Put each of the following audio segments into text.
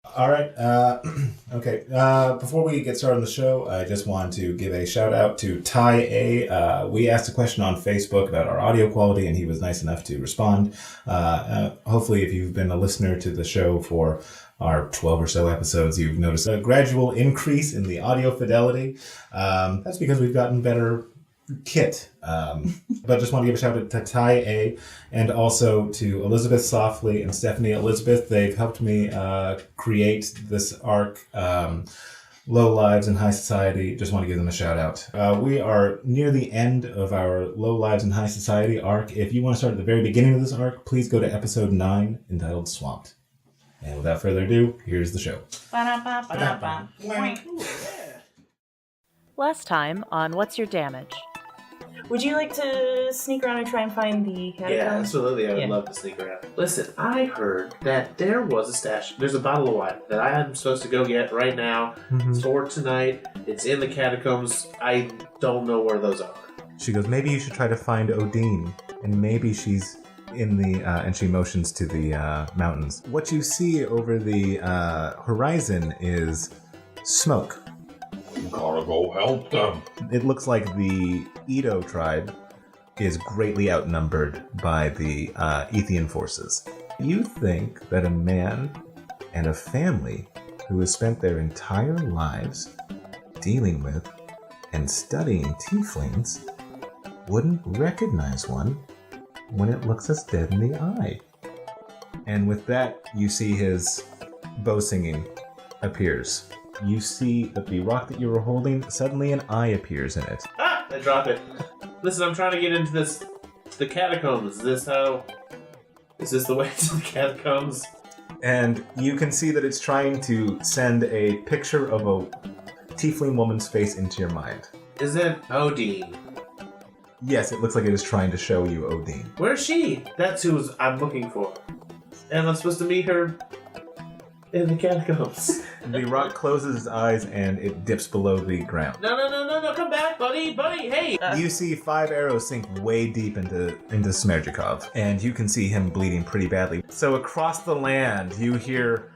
All right. Okay. Before we get started on the show, I just want to give a shout out to Ty A. We asked a question on Facebook about our audio quality, and he was nice enough to respond. Hopefully, if you've been a listener to the show for our 12 or so episodes, you've noticed a gradual increase in the audio fidelity. That's because we've gotten better kit. But just want to give a shout out to Ty A and also to Elizabeth Softly and Stephanie Elizabeth. They've helped me create this arc, Low Lives in High Society. Just want to give them a shout out. We are near the end of our Low Lives in High Society arc. If you want to start at the very beginning of this arc, please go to episode 9 entitled Swamped. And without further ado, here's the show. Last time on What's Your Damage? Would you like to sneak around and try and find the catacombs? Yeah, absolutely. I would love to sneak around. Listen, I heard that there was a stash. There's a bottle of wine that I am supposed to go get right now. It's for tonight. It's in the catacombs. I don't know where those are. She goes, maybe you should try to find Odine, and maybe she's in the, and she motions to the mountains. What you see over the horizon is smoke. Gotta go help them. It looks like the Edo tribe is greatly outnumbered by the Ethian forces. You think that a man and a family who has spent their entire lives dealing with and studying tieflings wouldn't recognize one when it looks us dead in the eye. And with that, you see his bow singing appears. You see that the rock that you were holding, suddenly an eye appears in it. Ah! I drop it. Listen, I'm trying to get into the catacombs. Is this the way to the catacombs? And you can see that it's trying to send a picture of a tiefling woman's face into your mind. Is it Odine? Yes, it looks like it is trying to show you Odine. Where's she? That's who I'm looking for. And I'm supposed to meet her in the catacombs. The rock closes its eyes and it dips below the ground. No, come back, buddy, hey! You see 5 arrows sink way deep into Smerjikov, and you can see him bleeding pretty badly. So across the land, you hear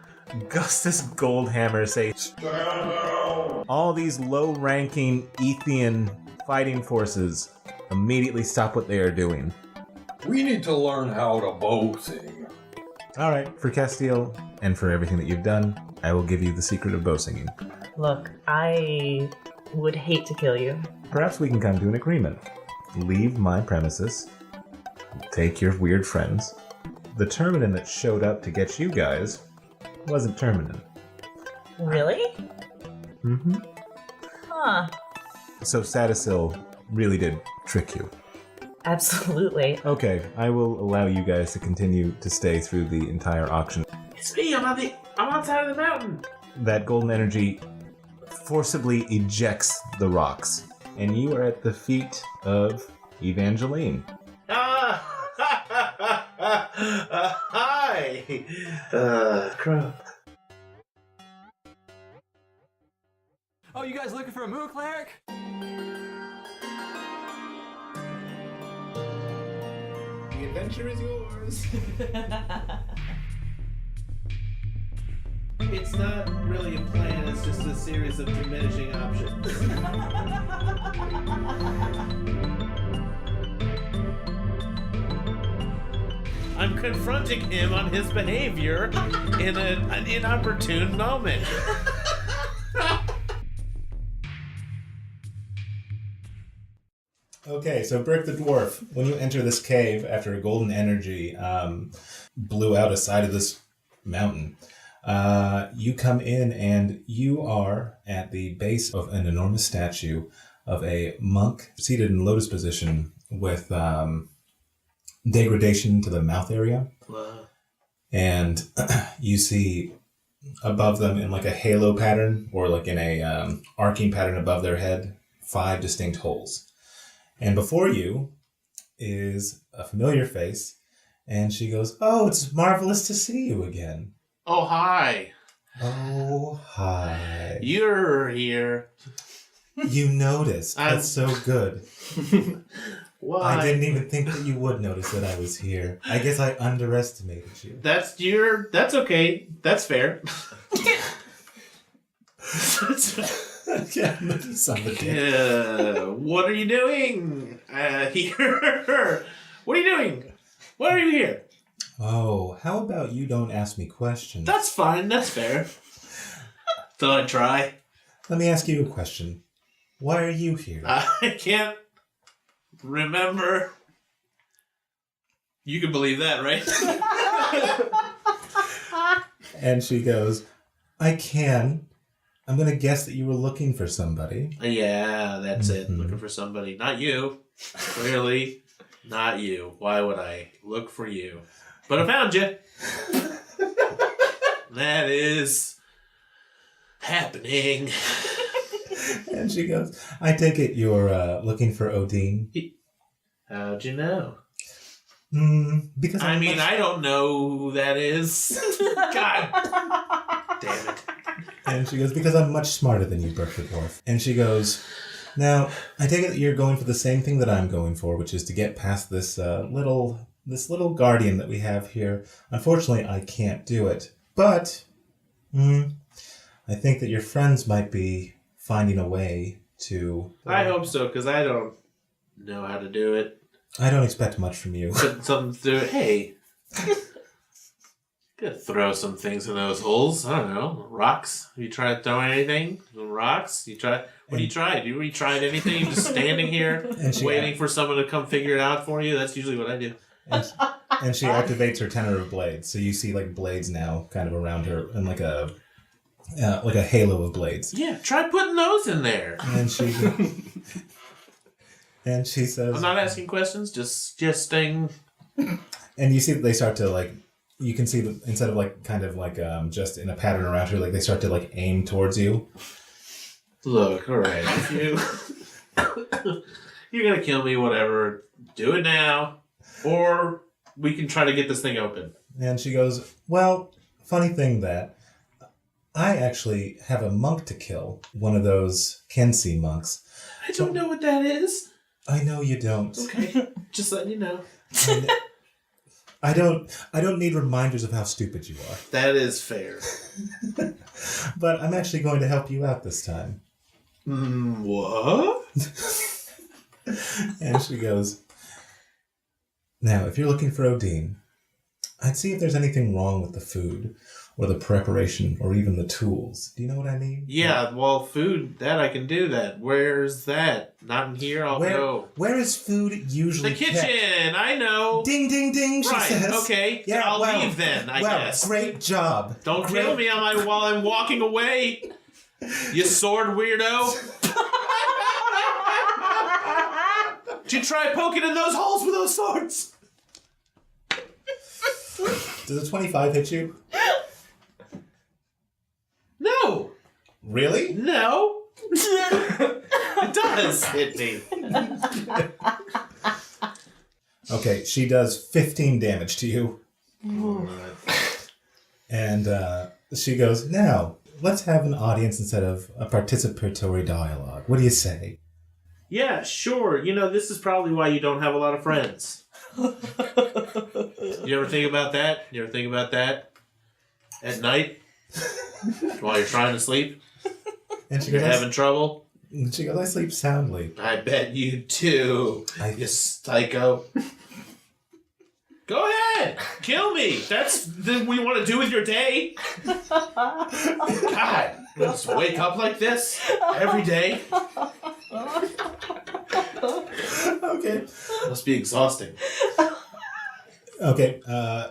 Gustus Goldhammer say, Stand down! all these low-ranking Ethian fighting forces immediately stop what they are doing. We need to learn how to bow sing. Alright, for Castiel, and for everything that you've done, I will give you the secret of bow singing. Look, I would hate to kill you. Perhaps we can come to an agreement. Leave my premises, take your weird friends. The Terminin that showed up to get you guys wasn't Terminin. Really? Mm-hmm. Huh. So Sadasil really did trick you. Absolutely. Okay, I will allow you guys to continue to stay through the entire auction. It's me, I'm outside of the mountain. That golden energy forcibly ejects the rocks, and you are at the feet of Evangeline. Hi! Crap. Oh, you guys looking for a Moo Cleric? The adventure is yours. It's not really a plan, it's just a series of diminishing options. I'm confronting him on his behavior in an inopportune moment. Okay, so Burke the Dwarf, when you enter this cave after a golden energy blew out a side of this mountain, you come in and you are at the base of an enormous statue of a monk seated in lotus position with degradation to the mouth area. Wow. And you see above them in like a halo pattern or like in a arcing pattern above their head, 5 distinct holes. And before you is a familiar face, and she goes, "Oh, it's marvelous to see you again." Oh, hi. Oh, hi. You're here. You noticed. That's so good. Why? I didn't even think that you would notice that I was here. I guess I underestimated you. That's okay. That's fair. Yeah, son of a dick. What are you doing here? What are you doing? Why are you here? Oh, how about you don't ask me questions? That's fine. That's fair. Thought I'd try. Let me ask you a question. Why are you here? I can't remember. You can believe that, right? And she goes, I can. I'm going to guess that you were looking for somebody. Yeah, that's it. Looking for somebody. Not you. Clearly, not you. Why would I look for you? But I found you. That is happening. And she goes, I take it you're looking for Odin? How'd you know? Because I don't know who that is. God damn it. And she goes, because I'm much smarter than you, Burke the Dwarf. And she goes, now, I take it that you're going for the same thing that I'm going for, which is to get past this little guardian that we have here. Unfortunately, I can't do it. But, I think that your friends might be finding a way to... I hope so, because I don't know how to do it. I don't expect much from you. Put something through it. Hey. Could throw some things in those holes. I don't know. Rocks. Have you tried throwing anything? Some rocks? What do you try? Have you tried anything? You're just standing here waiting for someone to come figure it out for you? That's usually what I do. And she activates her tenor of blades. So you see like blades now kind of around her and like a halo of blades. Yeah, try putting those in there. And she says... I'm not asking questions, just staying... And you see that they start to like... You can see that instead of like kind of like just in a pattern around her, like they start to like aim towards you. Look, alright, if you're gonna kill me, whatever, do it now. Or we can try to get this thing open. And she goes, well, funny thing that I actually have a monk to kill. One of those Kensi monks. I don't know what that is. I know you don't. Okay, just letting you know. I don't need reminders of how stupid you are. That is fair. But I'm actually going to help you out this time. What? And she goes, now, if you're looking for Odin, I'd see if there's anything wrong with the food, or the preparation, or even the tools. Do you know what I mean? Yeah, well, food, that I can do that. Where's that? Not in here, I'll go. Where is food usually The kitchen, kept? I know. Ding, ding, ding, she says. Okay, Yeah, I'll leave then, I guess. Great job. Don't kill me while I'm walking away, you sword weirdo. Did you try poking in those holes with those swords? Does a 25 hit you? No. Really? No. It does hit me. Okay, she does 15 damage to you. And she goes, now, let's have an audience instead of a participatory dialogue. What do you say? Yeah, sure. You know, this is probably why you don't have a lot of friends. You ever think about that? At night? While you're trying to sleep? And You're having trouble? She goes, I sleep soundly. I bet you do. You psycho. Go ahead! Kill me! That's what you want to do with your day? God, you just wake up like this every day? Okay. Must be exhausting. Okay,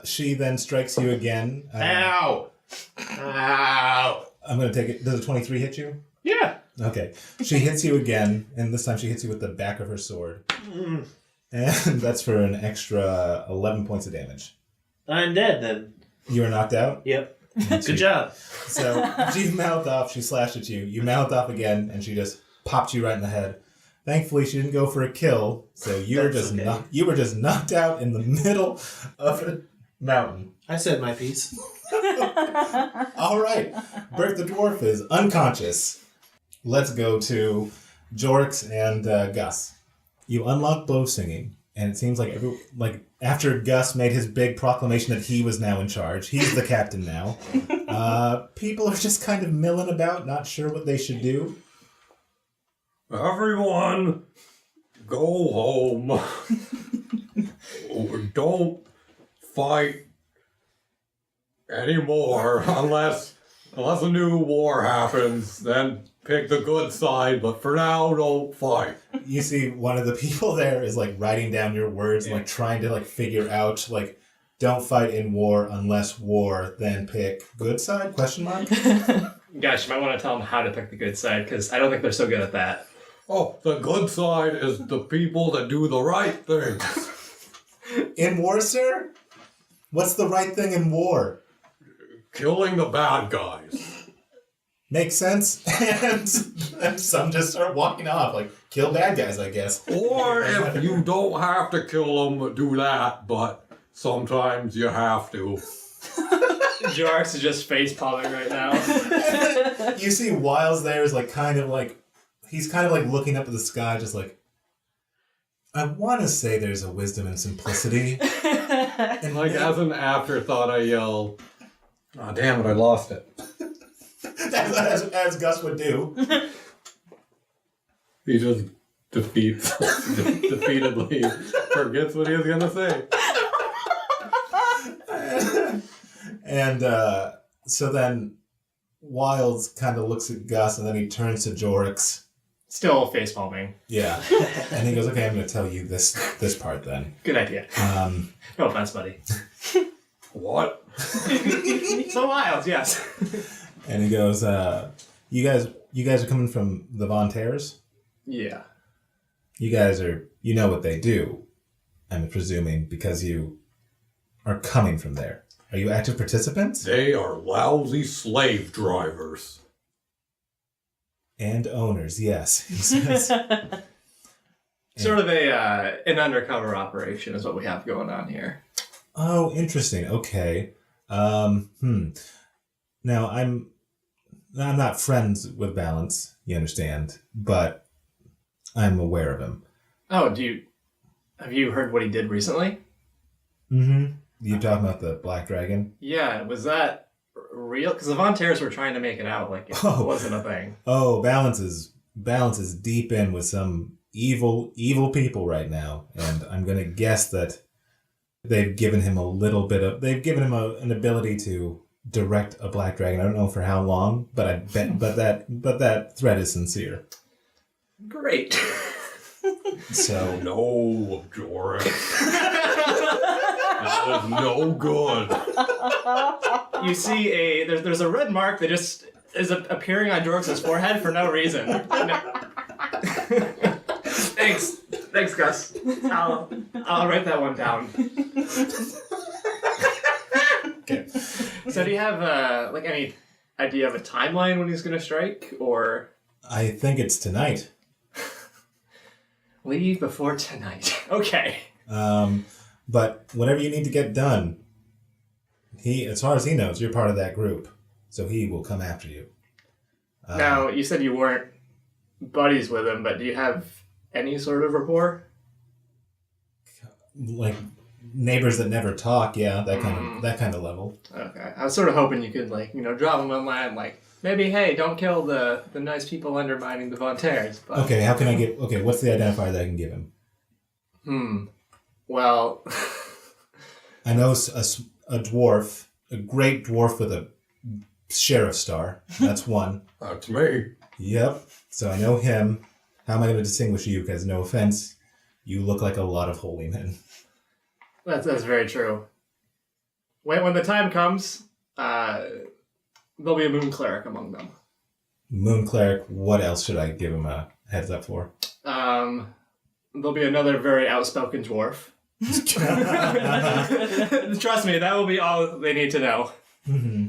she then strikes you again. Ow! Ow! I'm going to take it. Does a 23 hit you? Yeah. Okay. She hits you again, and this time she hits you with the back of her sword. And that's for an extra 11 points of damage. I'm dead then. You are knocked out? Yep. Good job. So she mouthed off, she slashed at you. You mouthed off again, and she just popped you right in the head. Thankfully, she didn't go for a kill, so you were just knocked out in the middle of a mountain. I said my piece. All right. Bert the Dwarf is unconscious. Let's go to Jorix and Gus. You unlock bow singing, and it seems like after Gus made his big proclamation that he was now in charge, he's the captain now. People are just kind of milling about, not sure what they should do. Everyone, go home. Don't fight anymore unless a new war happens. Then pick the good side, but for now, don't fight. You see one of the people there is like writing down your words and like trying to like figure out like, don't fight in war unless war, then pick good side, question mark? Gosh, you might want to tell them how to pick the good side, because I don't think they're so good at that. Oh, the good side is the people that do the right things. In war, sir? What's the right thing in war? Killing the bad guys. Makes sense. And some just start walking off, like, kill bad guys, I guess. Or if you don't have to kill them, do that, but sometimes you have to. Jorx is just face palming right now. You see Wiles there is like he's kind of like looking up at the sky, just like, I want to say there's a wisdom and simplicity. And Like, as an afterthought, I yell, oh, damn it, I lost it. as Gus would do. He just defeatedly forgets what he was going to say. And so then Wiles kind of looks at Gus and then he turns to Jorix. Still face palming. Yeah. And he goes, okay, I'm going to tell you this part then. Good idea. No offense, buddy. What? So Wiles, yes. And he goes, you guys are coming from the Vontaires? Yeah. You know what they do, I'm presuming, because you are coming from there. Are you active participants? They are lousy slave drivers. And owners, yes. He says. Sort of an undercover operation is what we have going on here. Oh, interesting. Okay. Now I'm not friends with Balance, you understand, but I'm aware of him. Oh, have you heard what he did recently? Mm-hmm. You talking about the Black Dragon? Yeah, was that real? Because the Vontaires were trying to make it out like it wasn't a thing. Oh, Balance is deep in with some evil people right now, and I'm gonna guess that they've given him an ability to direct a Black Dragon. I don't know for how long, but I bet, but that threat is sincere. Great. So No, Jorix. That is no good. You see there's a red mark that just is appearing on Jorx's forehead for no reason. Thanks, Gus. I'll write that one down. okay. So do you have any idea of a timeline when he's gonna strike, or? I think it's tonight. Leave before tonight. Okay. But whatever you need to get done, as far as he knows, you're part of that group, so he will come after you. Now, you said you weren't buddies with him, but do you have any sort of rapport? Like neighbors that never talk, yeah, that kind of level. Okay. I was sort of hoping you could drop him a line maybe, hey, don't kill the nice people undermining the Vontaires. But... Okay, what's the identifier that I can give him? Well... I know a dwarf, a great dwarf with a sheriff star. That's one. That's me. Yep. So I know him. How am I going to distinguish you? Because no offense, you look like a lot of holy men. That's very true. When the time comes, there'll be a moon cleric among them. Moon cleric. What else should I give him a heads up for? There'll be another very outspoken dwarf. Trust me, that will be all they need to know. Mm-hmm.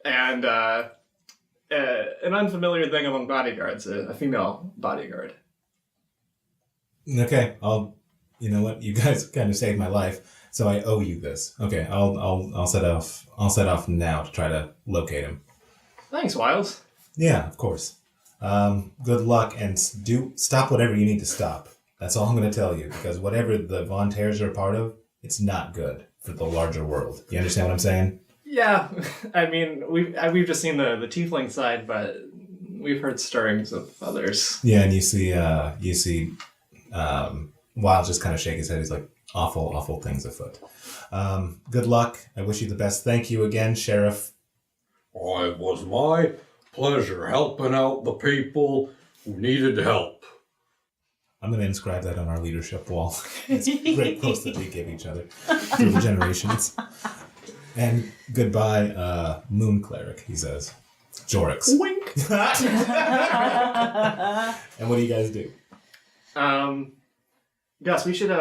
And an unfamiliar thing among bodyguards, a female bodyguard. Okay, you know what? You guys kind of saved my life, so I owe you this. Okay, I'll set off now to try to locate him. Thanks, Wiles. Yeah, of course. Good luck, and stop whatever you need to stop. That's all I'm going to tell you, because whatever the Vontaires are a part of, it's not good for the larger world. You understand what I'm saying? Yeah, I mean, we've just seen the tiefling side, but we've heard stirrings of others. Yeah, and you see Wild just kind of shake his head. He's like, awful things afoot. Good luck. I wish you the best. Thank you again, Sheriff. Oh, it was my pleasure helping out the people who needed help. I'm going to inscribe that on our leadership wall. It's a great post that we give each other through the generations. And goodbye, Moon Cleric, he says. Jorix. Wink. And what do you guys do? Gus, we should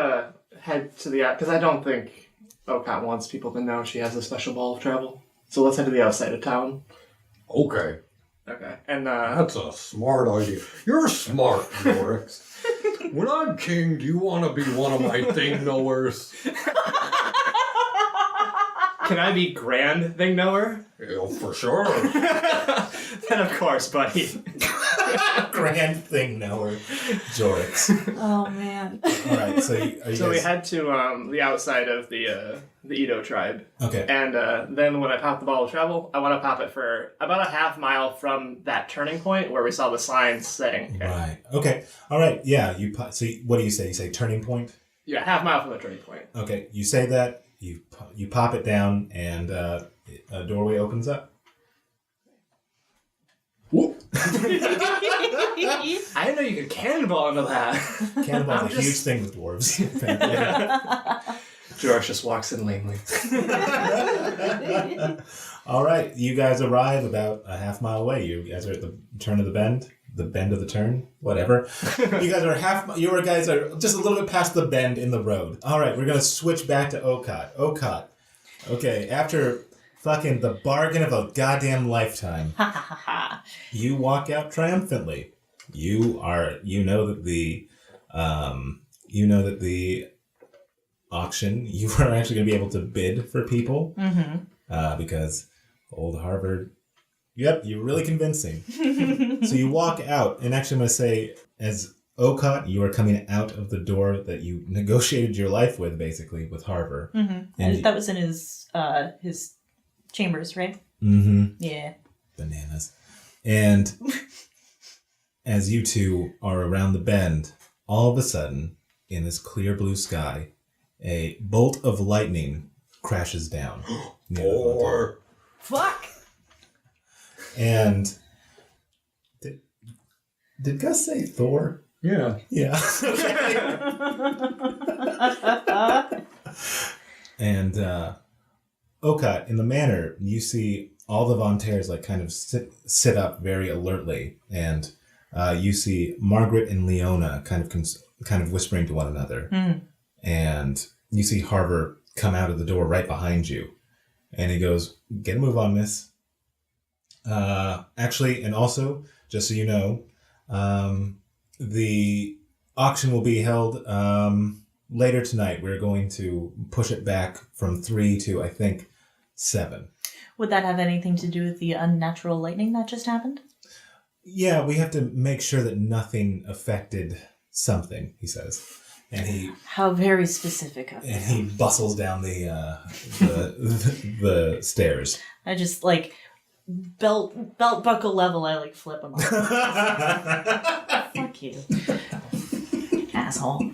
head to the because I don't think Okat wants people to know she has a special ball of travel. So let's head to the outside of town. Okay. Okay. And That's a smart idea. You're smart, Jorix. When I'm king, do you want to be one of my thing knowers? can I be grand thing knower? Yeah, for sure. Then of course, buddy. Grand thing knower, Jorix. Oh man. All right, so We head to the outside of the Edo tribe. Okay. And then when I pop the ball of travel, I want to pop it for about a half mile from that turning point where we saw the signs saying. Okay. Right. Okay. All right. Yeah. So what do you say? You say turning point? Yeah, half mile from the turning point. Okay. You say that. You pop it down, and a doorway opens up. Whoop. I didn't know you could cannonball into that. Cannonball's a huge thing with dwarves. George just walks in lamely. All right, you guys arrive about a half mile away. You guys are at the turn of the bend of the turn, whatever. You guys are just a little bit past the bend in the road. All right, we're gonna switch back to Okat. Okay, after fucking the bargain of a goddamn lifetime, you walk out triumphantly. You know that the auction, you are actually going to be able to bid for people, because old Harvard, yep, you're really convincing. So you walk out, and actually I'm going to say, as Okat, you are coming out of the door that you negotiated your life with, basically, with Harvard. And that was in his chambers, right? Mm-hmm. Yeah. Bananas. And as you two are around the bend, all of a sudden, in this clear blue sky, a bolt of lightning crashes down. Or Fuck! And did Gus say Thor? yeah. Yeah. And Okat, in the manor, you see all the Vontaires like kind of sit up very alertly, and you see Margaret and Leona kind of whispering to one another. And you see Harvard come out of the door right behind you. And he goes, "Get a move on, miss." Actually, and also, just so you know, the auction will be held later tonight. We're going to push it back from 3 to, I think, 7. Would that have anything to do with the unnatural lightning that just happened? Yeah, we have to make sure that nothing affected something, he says. And How very specific of and you. he bustles down the stairs. I just, belt buckle level, I, flip him off. Fuck you. Asshole. What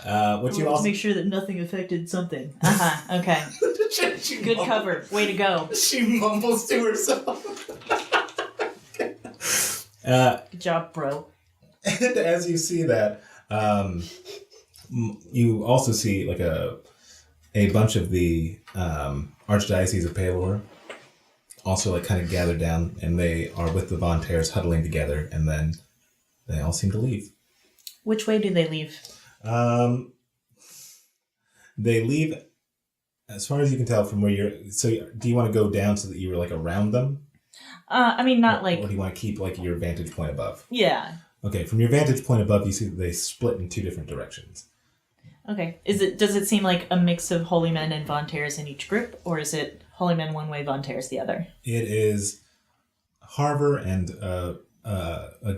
you Let's also make sure that nothing affected something. Okay. Good cover. Way to go. She mumbles to herself. Good job, bro. And as you see that, you also see a bunch of the Archdiocese of Palor also kind of gathered down, and they are with the Vontaires huddling together, and then they all seem to leave. Which way do they leave? They leave, as far as you can tell from where you're. So, do you want to go down so that you were around them? Not Or do you want to keep your vantage point above? Yeah. Okay, from your vantage point above, you see that they split in 2 different directions. Okay. Does it seem like a mix of holy men and Vontaires in each group, or is it holy men one way, Vontaires the other? It is Harvard and a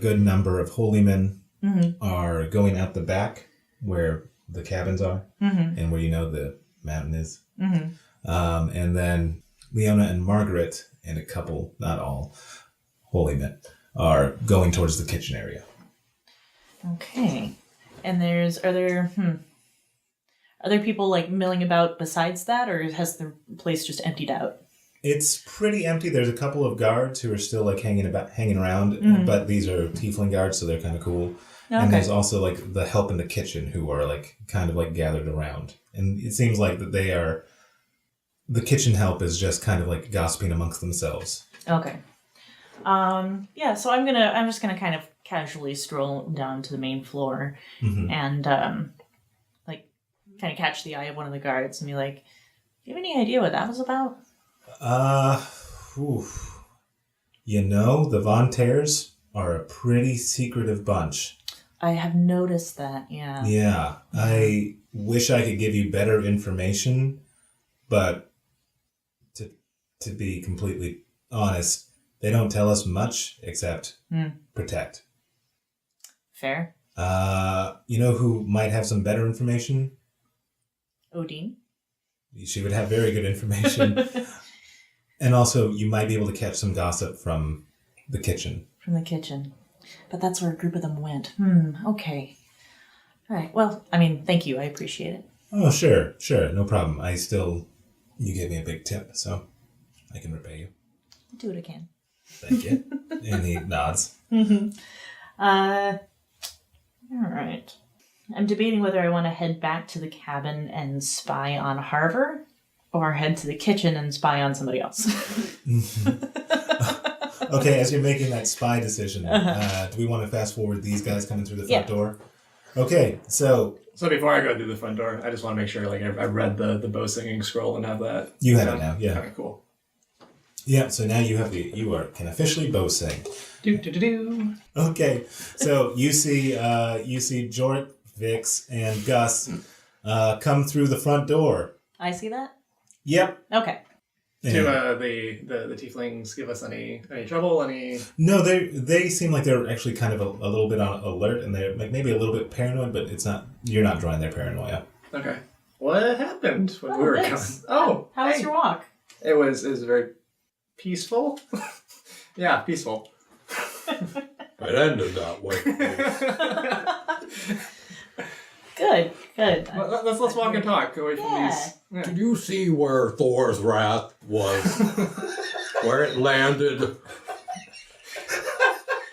good number of holy men are going out the back where the cabins are and where the mountain is. And then Leona and Margaret and a couple, not all, holy men, are going towards the kitchen area. Okay. And are there people like milling about besides that, or has the place just emptied out? It's pretty empty. There's a couple of guards who are still like hanging around, but these are tiefling guards, so they're kind of cool. Okay. And there's also like the help in the kitchen who are like kind of like gathered around, and it seems like that the kitchen help is just kind of like gossiping amongst themselves. Okay. Yeah. So I'm just gonna kind of casually stroll down to the main floor, and like kind of catch the eye of one of the guards and be like, "Do you have any idea what that was about?" You know, the Vontaires are a pretty secretive bunch. I have noticed that, yeah. Yeah. I wish I could give you better information, but to be completely honest, they don't tell us much except protect. Fair. You know who might have some better information? Odine. She would have very good information. And also, you might be able to catch some gossip from the kitchen. From the kitchen. But that's where a group of them went. Okay. All right. Well, I mean, thank you. I appreciate it. Oh, sure. No problem. You gave me a big tip, so I can repay you. I'll do what I can. Thank you. And he nods. All right. I'm debating whether I want to head back to the cabin and spy on Harvard, or head to the kitchen and spy on somebody else. Okay, as you're making that spy decision, do we want to fast forward these guys coming through the front door? Okay, so before I go through the front door, I just want to make sure like I read the bow singing scroll and have that. You have it now, yeah. Okay, cool. Yeah, so now you can officially bow sing. Do. Okay, so you see Jork, Vix, and Gus come through the front door. I see that? Yep. Okay. Do the tieflings give us any trouble? Any? No, they seem like they're actually kind of a little bit on alert, and they're like maybe a little bit paranoid, but it's not. You're not drawing their paranoia. Okay. What happened when we were coming? Oh, how was your walk? It was very peaceful. Yeah, peaceful. It ended that way. Good. Let's walk and talk away from these. Yeah. Did you see where Thor's wrath was? Where it landed?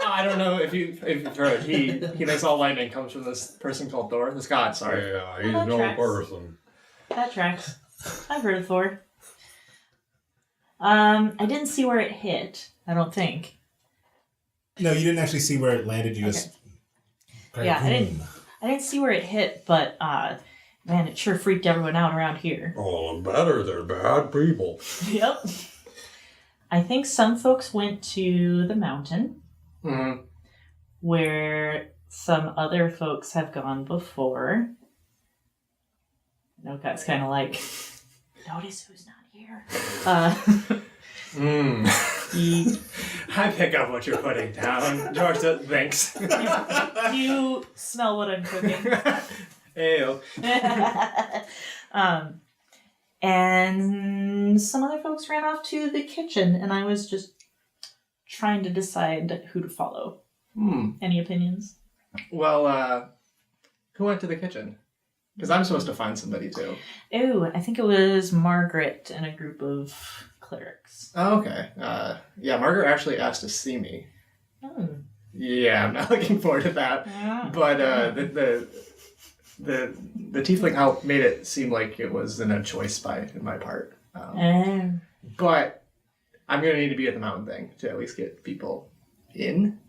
I don't know if you've heard. He thinks all lightning comes from this person called Thor. This god, sorry. Yeah, he's that no tracks. person. That tracks. I've heard of Thor. I didn't see where it hit. I don't think. No, you didn't actually see where it landed. You just. Yeah, I didn't see where it hit, but man, it sure freaked everyone out around here. Oh, better. They're bad people. Yep. I think some folks went to the mountain, where some other folks have gone before. Nokat's kind of like, notice who's not here. I pick up what you're putting down. George, thanks. You smell what I'm cooking. Ew. And some other folks ran off to the kitchen, and I was just trying to decide who to follow. Any opinions? Well, who went to the kitchen? Because I'm supposed to find somebody too. Oh, I think it was Margaret and a group of clerics. Oh, okay. Yeah, Margaret actually asked to see me. Oh. Yeah, I'm not looking forward to that. But the tiefling help made it seem like it was in a choice in my part. But I'm going to need to be at the mountain thing to at least get people in.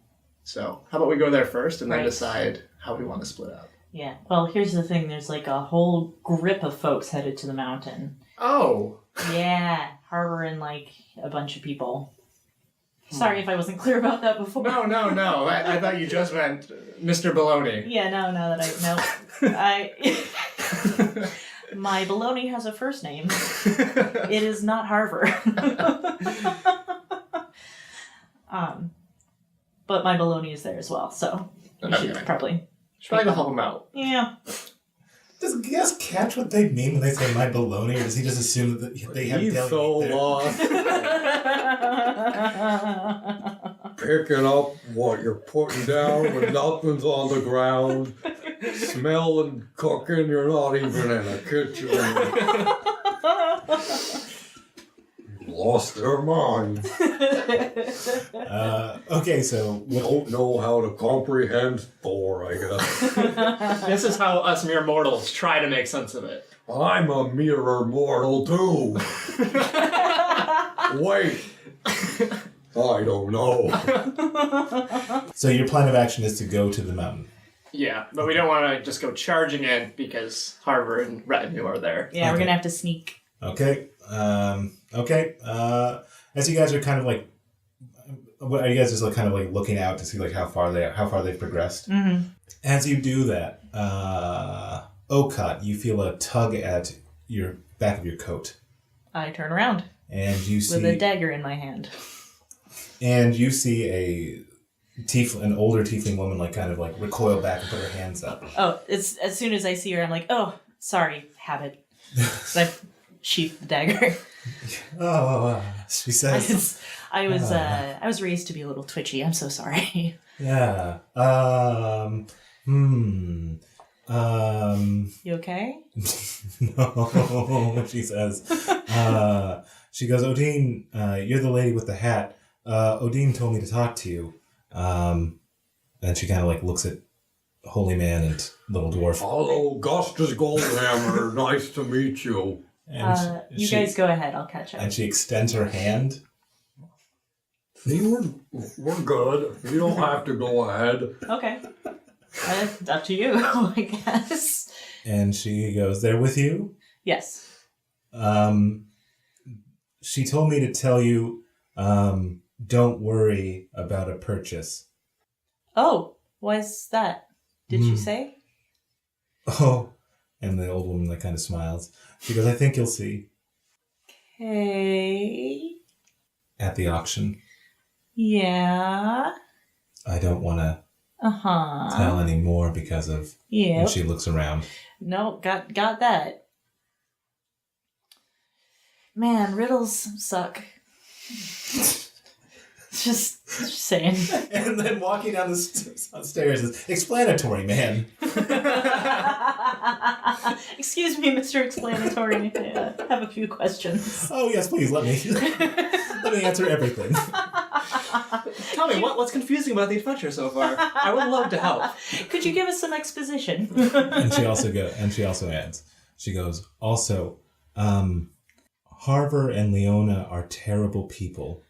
So how about we go there first and then decide how we want to split up. Yeah. Well, here's the thing. There's like a whole grip of folks headed to the mountain. Oh. Yeah. Harbor and like a bunch of people. Sorry if I wasn't clear about that before. No. I thought you just meant Mr. Baloney. Yeah, no, my baloney has a first name. It is not Harvard. But my baloney is there as well, so we should probably go help him out. Yeah. Does Gus catch what they mean when they say my baloney, or does he just assume that they have He's deli so meat there? lost. Picking up what you're putting down when nothing's on the ground. Smelling, cooking, you're not even in a kitchen. Lost their mind. Okay, so Don't know how to comprehend Thor, I guess. This is how us mere mortals try to make sense of it. I'm a mirror mortal too. Wait. I don't know. So your plan of action is to go to the mountain. Yeah, but we don't want to just go charging in because Harvard and retinue are there. Yeah, we're Okay. gonna have to sneak. Okay. Okay. As you guys are kind of like, what are you guys just like kind of like looking out to see like how far they've progressed? Mm-hmm. As you do that, Okot, you feel a tug at your back of your coat, I turn around and you see with a dagger in my hand. and you see an older tiefling woman like kind of like recoil back and put her hands up. Oh, it's as soon as I see her, I'm like, oh, sorry, habit. So I sheath the dagger. She says, I was raised to be a little twitchy. I'm so sorry. yeah. You okay? No, she says. She goes, Odin, you're the lady with the hat. Odin told me to talk to you. And she kind of like looks at Holy Man and Little Dwarf. Hello, Augustus Goldhammer. Nice to meet you. And You guys go ahead. I'll catch up. And she extends her hand. See, we're good. You don't have to go ahead. Okay. It's up to you, I guess. And she goes, they're with you? Yes. She told me to tell you, don't worry about a purchase. Oh, why's that? Did she say? Oh. And the old woman like kind of smiles. She goes, I think you'll see. Okay. At the auction. Yeah. I don't want to tell any more because of... Yeah. And she looks around. No, got that. Man, riddles suck. just saying. And then walking down the stairs is explanatory, man. Excuse me, Mr. Explanatory. I have a few questions. Oh, yes, please, let me answer everything. Tell me, what's confusing about the adventure so far? I would love to help. Could you give us some exposition? And she also adds, she goes, also, Harvard and Leona are terrible people.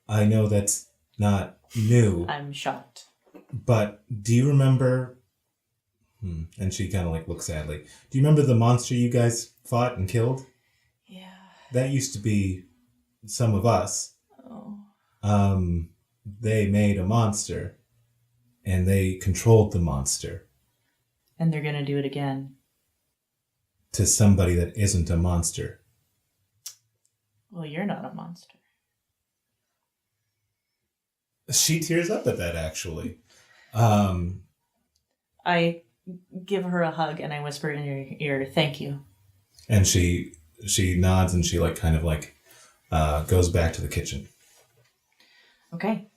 I know that's not new, I'm shocked. but do you remember... And she kind of like looks sadly. Do you remember the monster you guys fought and killed? Yeah. That used to be some of us. Oh. They made a monster, and they controlled the monster And they're gonna do it again. to somebody that isn't a monster. Well, you're not a monster. She tears up at that, actually. I give her a hug and I whisper in your ear, thank you. And she nods and she like kind of like goes back to the kitchen. Okay.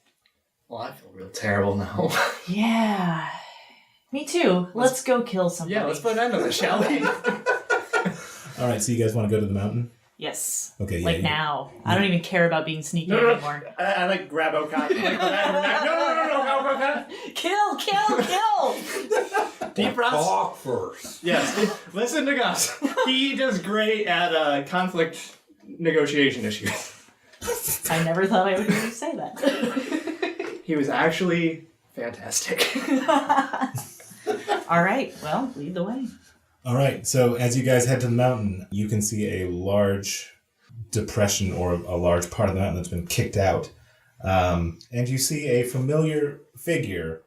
Well, I feel real terrible now. Yeah. Me too. Let's go kill somebody. Yeah, let's put an end to this, shall we? All right, so you guys want to go to the mountain? Yes. Okay, yeah. Like now. I don't even care about being sneaky No. anymore. I like grab Okot. No. Kill! Deep breaths. Talk first. Yes. Listen to Gus. He does great at conflict negotiation issues. I never thought I would hear you say that. He was actually fantastic. All right. Well, lead the way. All right, so as you guys head to the mountain, you can see a large depression or a large part of the mountain that's been kicked out. And you see a familiar figure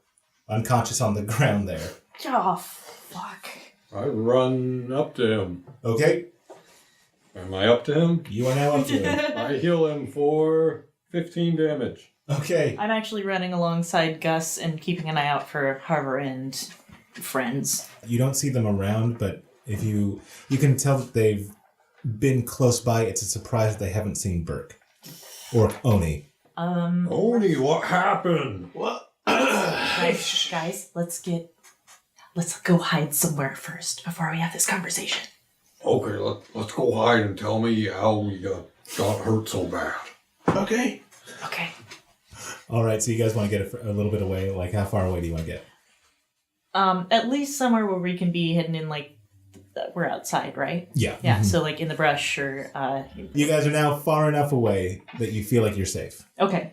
unconscious on the ground there. Oh, fuck. I run up to him. Okay, Am I up to him? you are now up to him. I heal him for 15 damage. Okay, I'm actually running alongside Gus and keeping an eye out for Harvard and friends. you don't see them around, but if you can tell that they've been close by. It's a surprise that they haven't seen Burke or Oni. Oni, what happened? What? Guys, let's go hide somewhere first before we have this conversation. Okay, let's go hide and tell me how we got hurt so bad. Okay. Okay. All right, so you guys want to get a little bit away? Like, how far away do you want to get? At least somewhere where we can be hidden in, like, we're outside, right? Yeah. Yeah, Mhm. so, like, in the brush or... You guys are now far enough away that you feel like you're safe. Okay.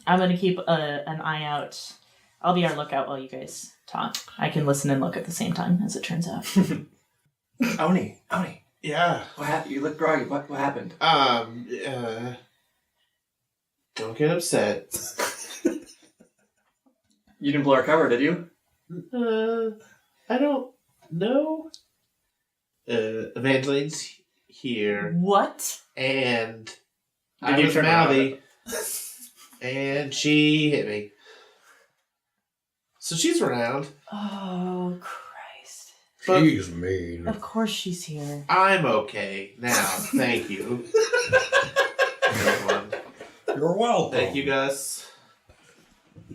I'm going to keep an eye out. I'll be our lookout while you guys talk. I can listen and look at the same time, as it turns out. Oni. Yeah. What happened? You look groggy. What happened? Don't get upset. You didn't blow our cover, did you? I don't know. Evangeline's here, What? and Did I you was turn around? mouthy, and she hit me. So she's around. Oh, Christ. But She's mean. Of course she's here. I'm okay now. Thank you. Everyone. You're welcome. Thank you, Gus.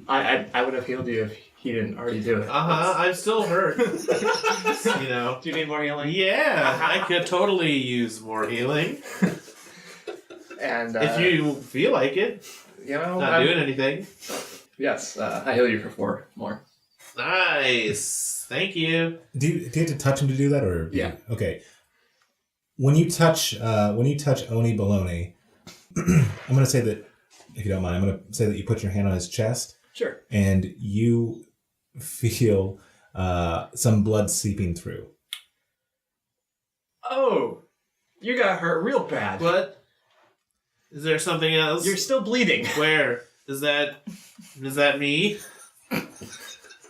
I would have healed you if he didn't already do it. I'm still hurt. You know. Do you need more healing? Yeah, I could totally use more healing. And If you feel like it. you know, Not doing anything. Yes, I heal you for 4 more. Nice. Thank you. Do you have to touch him to do that, or Yeah. Okay. When you touch Oni Baloney, I'm going to say that, if you don't mind, I'm going to say that you put your hand on his chest, Sure. and you feel some blood seeping through. Oh, you got hurt real bad. What? Is there something else? You're still bleeding. Where? Is that me?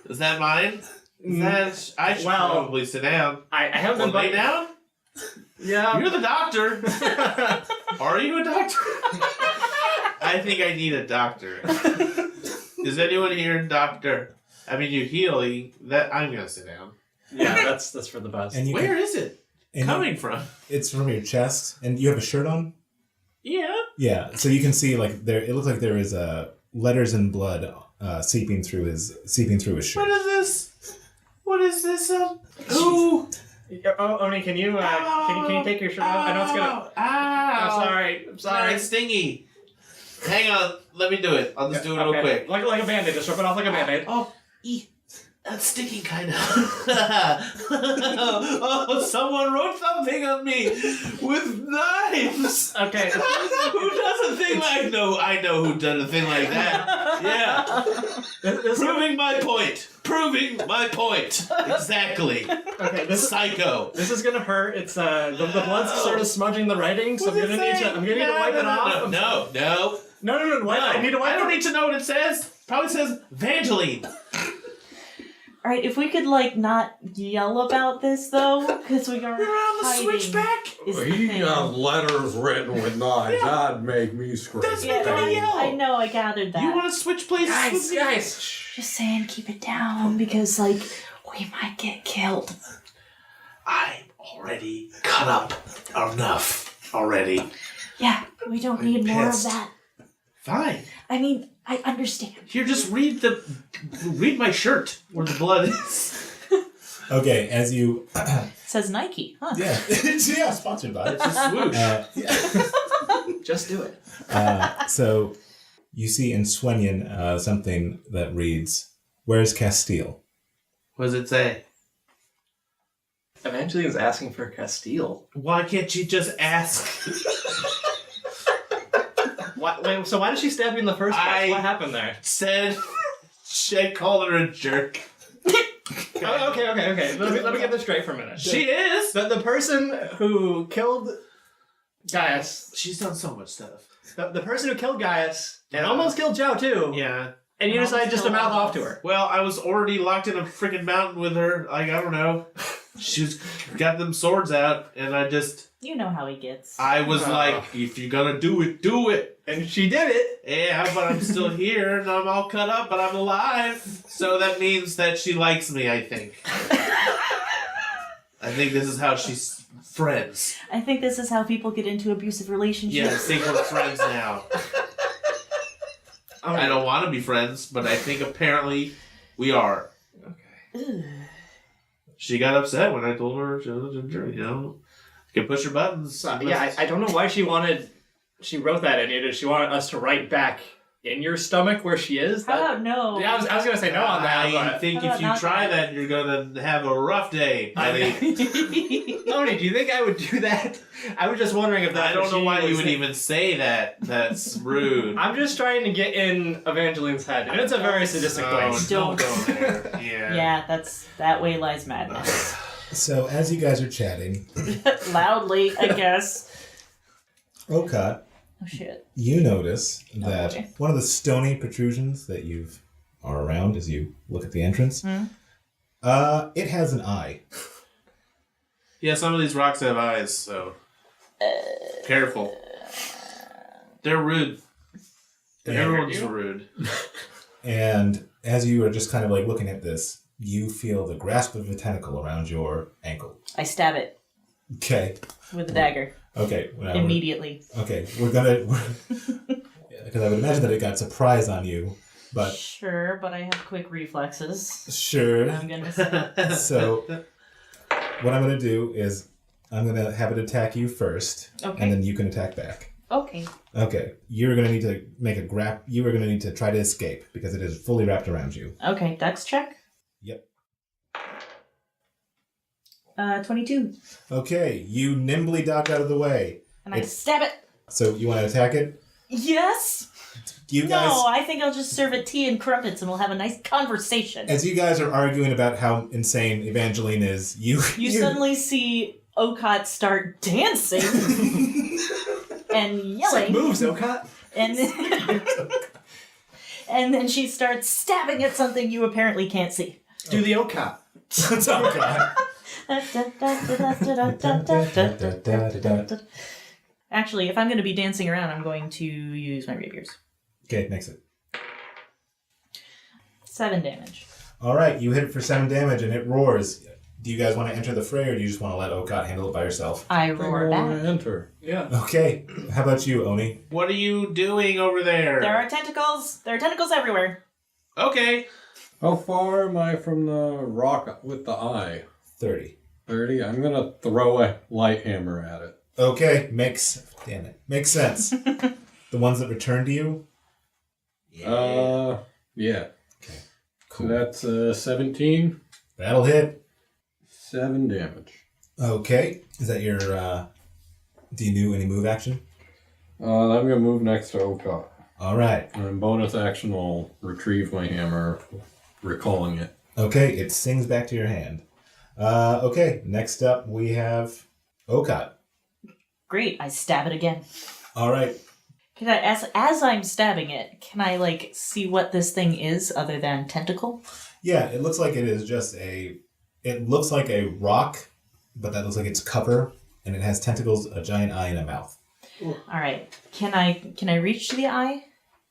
Is that mine? I should probably sit down. I haven't Or been lay down? Yeah. You're the doctor. Are you a doctor? I think I need a doctor. Is anyone here a doctor? I mean, you're healing. I'm gonna sit down. Yeah, that's for the best. And you Where is it and coming from? It's from your chest, and you have a shirt on. Yeah. Yeah, so you can see like there. It looks like there is letters in blood seeping through his shirt. What is this? What is this? Who? Oh, Oni, can you take your shirt off? I know it's gonna. Ow! I'm sorry. Sorry, it's stingy. Hang on, let me do it. I'll just do it real Okay. quick. Like a band-aid. Just rip it off like a band-aid. Oh, that's stinking kind of. Oh, someone wrote something on me with knives. Okay. Who does a thing like? No, I know who does a thing like that. Yeah. Proving my point. Exactly. Okay. This Psycho. is gonna hurt. It's the blood's sort of smudging the writing, so I'm gonna need to wipe it off. No. No. Why? I need to wipe I it. don't need to know what it says. Probably says Vangeline. All right, if we could not yell about this though, because we are We're on the hiding. switchback. Is the He thing. got letters written with knives. That'd make me scream. That's Yeah, gonna yell. I know. I gathered that. You want to switch places with me? Guys. Just saying, keep it down because we might get killed. I'm already cut up enough already. Yeah, we don't need more of pissed. that. Fine. I mean, I understand. Here, just read my shirt where the blood is. Okay, as you Says Nike, huh? yeah yeah sponsored by It's a swoosh. yeah. Just do it. So you see in Swenyan something that reads, "Where's Castile?" What does it say? Evangeline's asking for Castile. Why can't you just ask? So why did she stab you in the first place? What happened there? I called her a jerk. Oh, okay. Let me get this straight for a minute. She is. The person who killed Gaius, She's done so much stuff. the person who killed Gaius, and almost killed Zhao too, Yeah. and you decided just to mouth off to her. Well, I was already locked in a freaking mountain with her. I don't know. She's got them swords out, and I You know how he gets. was like, if you're gonna do it, do it. And she did it. Yeah, but I'm still here, and I'm all cut up, but I'm alive. So that means that she likes me, I think. I think this is how she's friends. I think this is how people get into abusive relationships. Yeah, I think we're friends now. I don't want to be friends, but I think apparently we are. Ugh. She got upset when I told her she was a ginger, you know. You can push her buttons. Yeah, I don't know why she wrote that in you. Did she want us to write back in your stomach where she is? How about no? Yeah, I was going to say no on that. I think if you try that, you're going to have a rough day. I think. Tony, do you think I would do that? I was just wondering if that. I don't know why you would even say that. That's rude. I'm just trying to get in Evangeline's head, and it's a very sadistic place. Don't go there. Yeah. Yeah, that way lies madness. So as you guys are chatting, Loudly, I guess. Okat, Oh shit. you notice that boy. one of the stony protrusions that are around as you look at the entrance, it has an eye. Yeah, some of these rocks have eyes, so careful. They're rude. Everyone's rude. And as you are just kind of like looking at this, you feel the grasp of a tentacle around your ankle. I stab it Okay. with a dagger. Okay. Immediately. Okay. Because I would imagine that it got surprise on you, but Sure, but I have quick reflexes. sure. I'm gonna say. So what I'm going to do is I'm going to have it attack you first, Okay. and then you can attack back. Okay. Okay. You're going to need to make a grab. You are going to need to try to escape because it is fully wrapped around you. Okay, dex check. Yep. 22. Okay. You nimbly dodge out of the way. And I stab it. So you want to attack it? Yes? You guys. No, I think I'll just serve it tea and crumpets and we'll have a nice conversation. As you guys are arguing about how insane Evangeline is, you suddenly see Okat start dancing and yelling. Moves, Okat. And then, and then she starts stabbing at something you apparently can't see. Do the Okat. Oh, God. Actually, if I'm going to be dancing around, I'm going to use my rapiers. Okay, makes it. 7 damage. All right, you hit it for 7 damage and it roars. Do you guys want to enter the fray or do you just want to let Okat handle it by yourself? I roar back. Enter. Yeah. Okay, how about you, Oni? What are you doing over there? There are tentacles. There are tentacles everywhere. Okay. How far am I from the rock with the eye? 30. 30? I'm going to throw a light hammer at it. Okay, makes sense. The ones that return to you? Yeah. Okay, So that's 17. That'll hit. 7 damage. Okay, is that your, do you do any move action? I'm going to move next to Oka. All right. And bonus action will retrieve my hammer, recalling it. Okay, it sings back to your hand. Okay, next up we have Okat. Great, I stab it again. All right. Can I, as I'm stabbing it, can I, like, see what this thing is other than tentacle? Yeah, it looks like it is just it looks like a rock, but that looks like its cover, and it has tentacles, a giant eye, and a mouth. All right. Can I reach the eye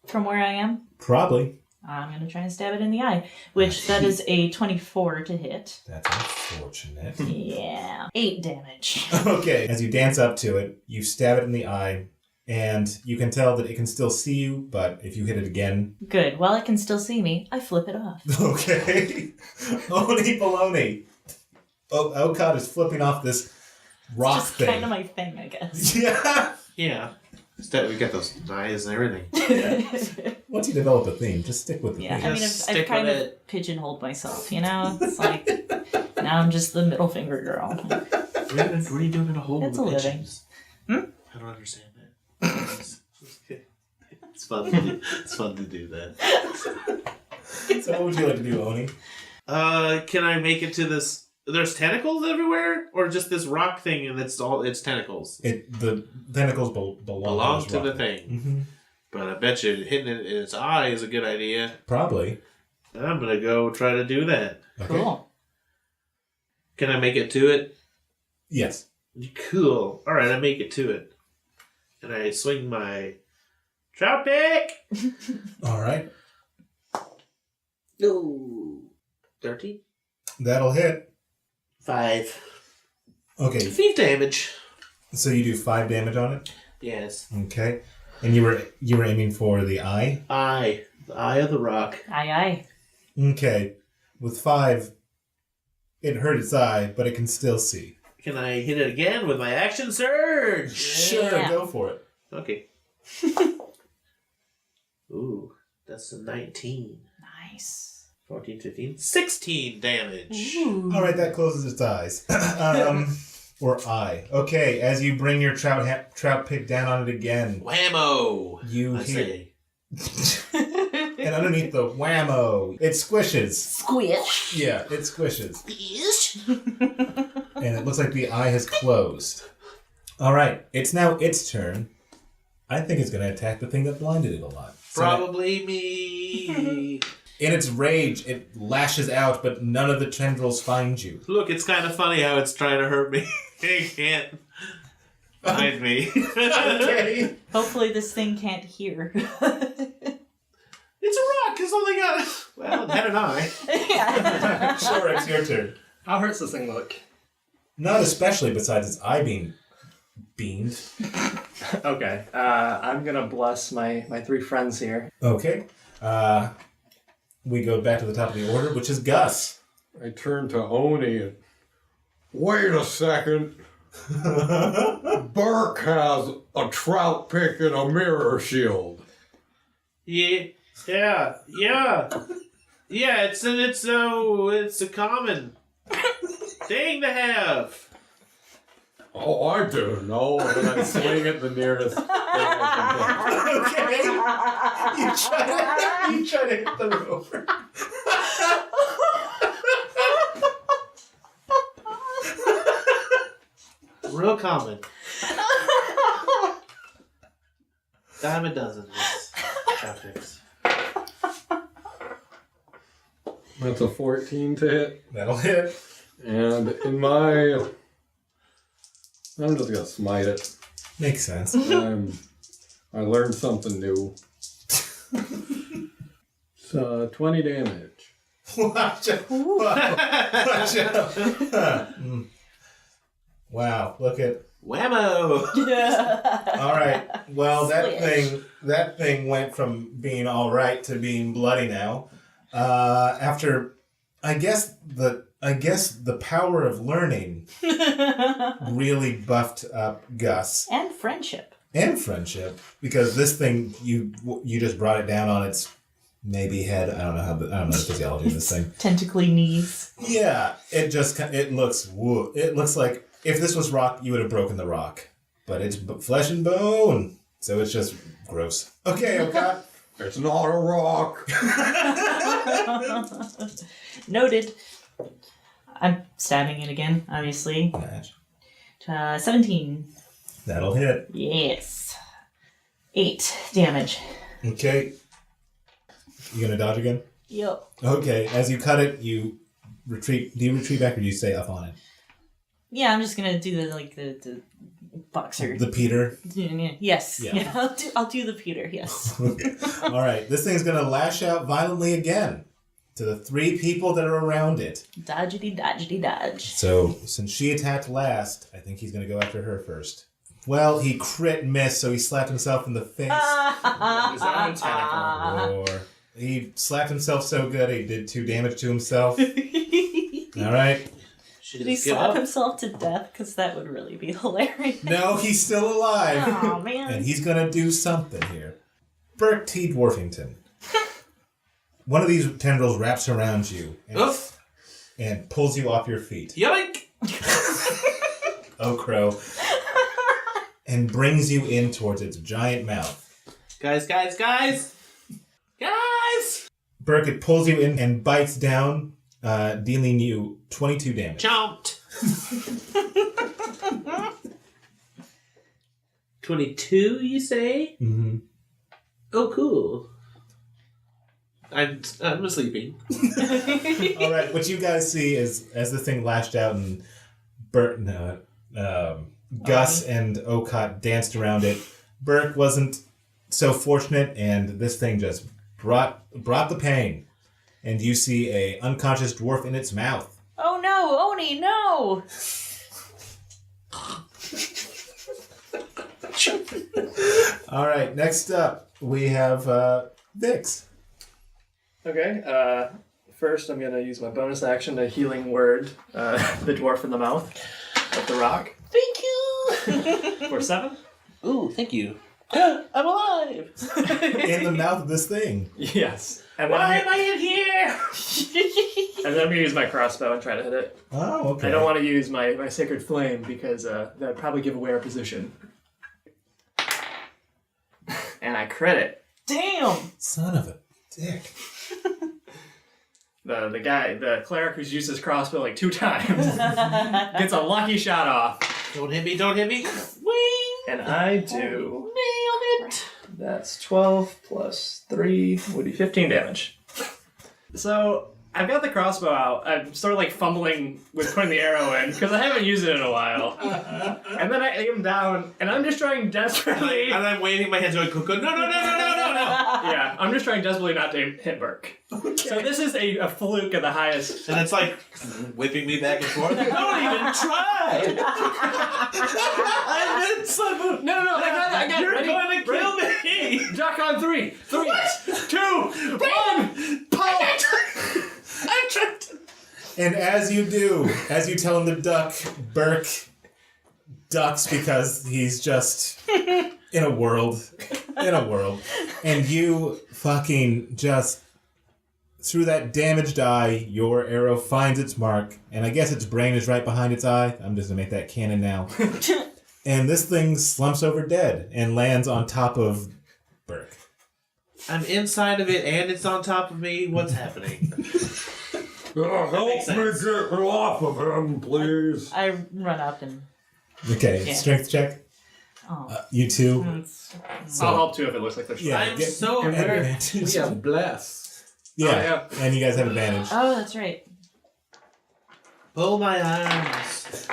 from where I am? Probably. I'm going to try and stab it in the eye, which that is a 24 to hit. That's unfortunate. Yeah. 8 damage. Okay. As you dance up to it, you stab it in the eye, and you can tell that it can still see you, but if you hit it again... Good. While it can still see me, I flip it off. Okay. Oni baloney. Okat is flipping off this rock Just thing. kind of my thing, I guess. Yeah. Yeah. Instead, we got those eyes and everything. Once you develop a theme, just stick with the Yeah, theme. I mean, Just I've stick kind with of it. pigeonholed myself, you know? It's like, now I'm just the middle finger girl. What are you doing in a hole It's with a living. pigeons? I don't understand that. It's fun to do. It's fun to do that. So what would you like to do, Oni? Can I make it to this? There's tentacles everywhere, or just this rock thing, and it's all its tentacles The tentacles belong to the thing. Mm-hmm. But I bet you hitting it in its eye is a good idea. Probably. I'm gonna go try to do that. Okay. Cool. Can I make it to it? Yes. Cool. All right, I make it to it, and I swing my trout pick. All right. No. 13? That'll hit. 5. Okay. 5 damage. So you do 5 damage on it? Yes. Okay. And you were aiming for the eye? Eye. The eye of the rock. Aye. Okay. With 5, it hurt its eye, but it can still see. Can I hit it again with my action surge? Sure, go for it. Okay. Ooh, that's a 19. Nice. 14, 15, 16 damage. Ooh. All right, that closes its eyes. Or eye. Okay, as you bring your trout pick down on it again, Whammo! you I hear... say. And underneath the whammo, it squishes. Squish. Yeah, it squishes. And it looks like the eye has closed. All right, it's now its turn. I think it's going to attack the thing that blinded it a lot. So Probably me. in its rage, it lashes out, but none of the tendrils find you. Look, it's kind of funny how it's trying to hurt me. It can't find me. Okay. Hopefully this thing can't hear. It's a rock. It's only got... Well, it had an eye. Yeah. Sure, it's your turn. How hurts this thing look? Not especially besides its eye being beamed. Okay. I'm gonna bless my 3 friends here. Okay. We go back to the top of the order, which is Gus. I turn to Oni and... Wait a second. Burke has a trout pick and a mirror shield. Yeah. It's a common thing to have. Oh, I didn't know. And then I swing at the nearest thing I Okay. You try to hit the rover. Real common. Dime a dozen. Yes. Traffics. That's a 14 to hit. That'll hit. And in my... I'm just gonna smite it. Makes sense. I learned something new. It's 20 damage. Watch out. Watch out. Wow, look at... Whammo! All right. Well, that thing went from being all right to being bloody now. After, I guess the power of learning really buffed up Gus And friendship. because this thing you just brought it down on its maybe head. I don't know the physiology of this thing. Tentacly knees. Yeah, it looks like if this was rock, you would have broken the rock, but it's flesh and bone, so it's just gross. Okay, okay. It's not a rock. Noted. I'm stabbing it again, obviously. Match. 17. That'll hit. Yes. 8 damage. Okay. You gonna dodge again? Yep. Okay. As you cut it, you retreat. Do you retreat back or do you stay up on it? Yeah, I'm just gonna do the boxer. The Peter. Yes. Yeah. Yeah. I'll do the Peter. Yes. Okay. All right. This thing's gonna lash out violently again to the 3 people that are around it. Dodgety dodge. So since she attacked last, I think he's gonna go after her first. Well, he crit miss, so he slapped himself in the face. His own tentacle. Or he slapped himself so good he did 2 damage to himself. All right. Should Did he slap himself to death? Because that would really be hilarious. No, he's still alive. Oh, man. And he's going to do something here. Burke T. Dwarfington. One of these tendrils wraps around you and pulls you off your feet. Yoink! Oh, crow. And brings you in towards its giant mouth. Guys! Burke, it pulls you in and bites down, dealing you 22 damage. Chomped! 22, you say? Mm-hmm. Oh, cool. I'm sleeping. All right, what you guys see is as the thing lashed out and Gus and Okot danced around it. Burke wasn't so fortunate, and this thing just brought the pain. And you see a unconscious dwarf in its mouth. Oh no, Oni, no! All right, next up, we have Vix. Okay, first I'm going to use my bonus action to healing word the dwarf in the mouth of the rock. Thank you. For 7? Ooh, thank you. I'm alive. In the mouth of this thing. Yes. And Why am I in here? And then I'm going to use my crossbow and try to hit it. Oh, okay. I don't want to use my sacred flame because that would probably give away our position. And I crit it. Damn! Son of a dick. The cleric who's used his crossbow like 2 times gets a lucky shot off. Don't hit me, don't hit me. Wing! And I do. Nailed it. That's 12 plus 3 would be 15 damage. So I've got the crossbow out. I'm sort of like fumbling with putting the arrow in because I haven't used it in a while. And then I aim down, and I'm just trying desperately. And I'm waving my hands going, no. Yeah, I'm just trying desperately not to hit Burke. Okay. So this is a fluke at the highest. And it's like whipping me back and forth. Don't even try. I'm in some. No, I got You're ready. going to kill me. Duck on 3. 3, 2, 1. Pop. I'm trying to. And as you do, as you tell him to duck, Burke ducks because he's just in a world. And you fucking just, through that damaged eye, your arrow finds its mark, and I guess its brain is right behind its eye. I'm just gonna make that canon now. And this thing slumps over dead and lands on top of Burke. I'm inside of it and it's on top of me. What's happening? Help me get off of him, please. I run up and... Okay, Yeah. strength check. Oh. You two. I'll help too if it looks like there's Yeah, I'm get so advantage. We have bless. Yeah, and you guys have advantage. Oh, that's right. Pull my arms.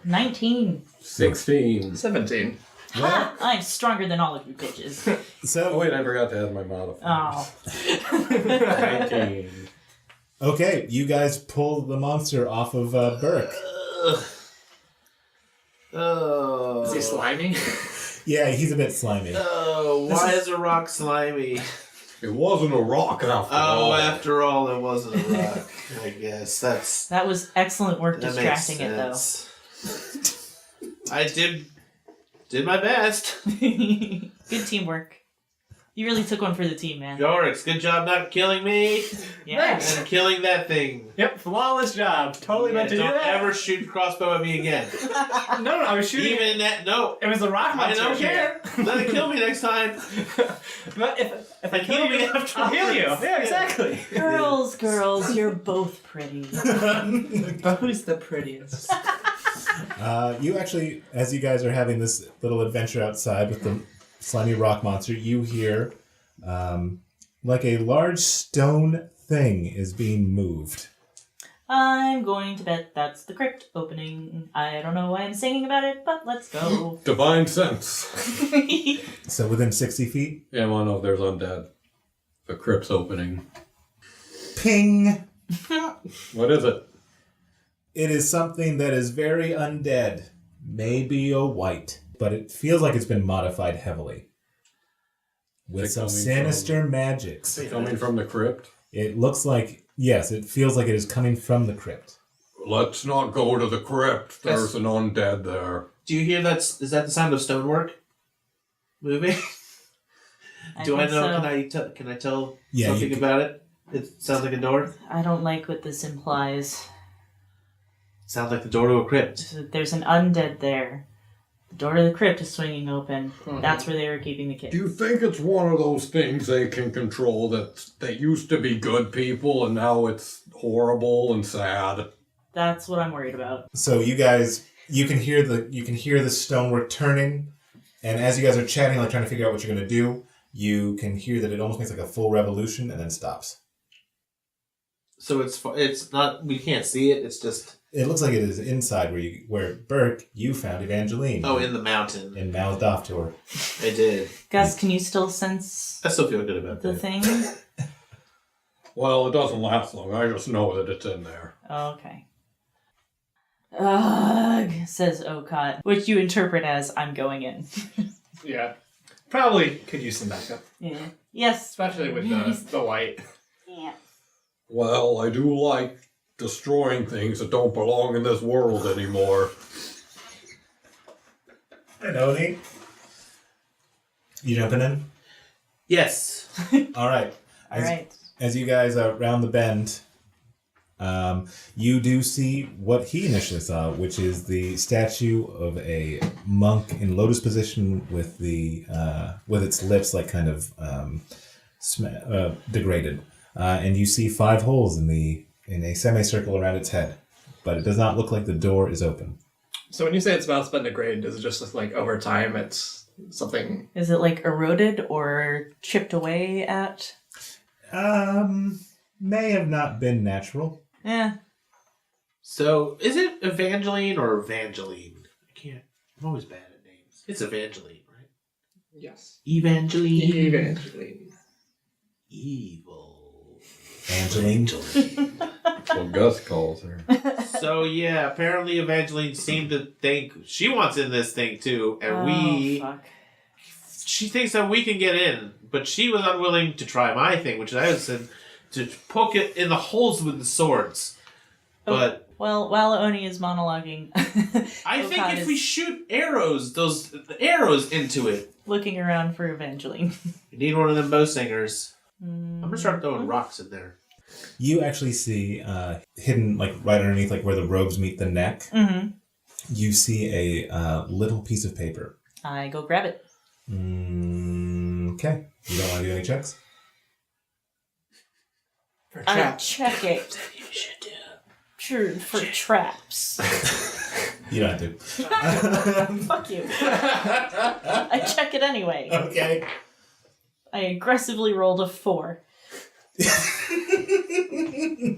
19. 16. 17. Ha! I'm stronger than all of you bitches. Oh, So, wait, I forgot to add my modifier. Oh. 19. okay, you guys pull the monster off of Burke. Oh. Is he slimy? Yeah, he's a bit slimy. Oh, why is a rock slimy? It wasn't a rock after all. Oh, after all, it wasn't a rock. I guess That was excellent work that distracting makes it, though. sense. I did my best. Good teamwork. You really took one for the team, man. Jorix, good job not killing me Yeah. and killing that thing. Yep, flawless job. Totally meant to do Don't that. ever shoot crossbow at me again. No, I was shooting. Even that, no. It was the rock I monster. don't care. Let it kill me next time. But if I kill heal me you, afterwards. I'll heal you. Yeah, exactly. Girls, you're both pretty. But who's the prettiest? You actually, as you guys are having this little adventure outside with the slimy rock monster, you hear like a large stone thing is being moved. I'm going to bet that's the crypt opening. I don't know why I'm singing about it, but let's go. Divine sense. So within 60 feet, Yeah, I want to know if there's undead. The crypt's opening. ping! What is it? It is something that is very undead. Maybe a white, but it feels like it's been modified heavily. With Is it some coming sinister magics. Coming from the crypt? It looks like, yes, it feels like it is coming from the crypt. Let's not go to the crypt. There's an undead there. Do you hear that? Is that the sound of stonework moving? Do I think know? so. Can I tell Yeah, something you- about it? It sounds like a door. I don't like what this implies. Sounds like the door to a crypt. So there's an undead there. The door to the crypt is swinging open. That's where they were keeping the kids. Do you think it's one of those things they can control that they used to be good people and now it's horrible and sad? That's what I'm worried about. So you guys, you can hear the stonework turning, and as you guys are chatting, like trying to figure out what you're going to do, you can hear that it almost makes like a full revolution and then stops. So it's not. We can't see it. It's just. It looks like it is inside where Burke, you found Evangeline. Oh, in the mountain. And mouthed off to her. I did. Gus, can you still sense I still feel good about the that. thing? Well, it doesn't last long. I just know that it's in there. Oh, okay. Ugh, says Okot, which you interpret as I'm going in. Yeah. Probably could use some backup. Yeah. Yes. Especially with the light. Yeah. Well, I do like destroying things that don't belong in this world anymore. And Oni? You jumping in? Yes. All right. All right. As you guys round the bend, you do see what he initially saw, which is the statue of a monk in lotus position with the with its lips like kind of degraded, and you see 5 holes in a semicircle around its head, but it does not look like the door is open. So when you say it's about been degraded, does it just look like over time it's something? Is it like eroded or chipped away at? May have not been natural. Yeah. So, is it Evangeline or Evangeline? I can't. I'm always bad at names. It's Evangeline, right? Yes. Evangeline. Evangeline. Evil. Angeline. That's what Gus calls her. So, yeah, apparently Evangeline seemed to think she wants in this thing too, and fuck. she thinks that we can get in, but she was unwilling to try my thing, which I said to poke it in the holes with the swords. But well, while Oni is monologuing, I think if we shoot those arrows into it, looking around for Evangeline. you need one of them bow singers. I'm gonna start throwing rocks in there. You actually see hidden, like right underneath, like where the robes meet the neck. Mm-hmm. You see a little piece of paper. I go grab it. Okay. You don't want to do any checks? For I traps. check it. You should do. Sure, for traps. You don't have to. Fuck you. I check it anyway. Okay. I aggressively rolled a 4.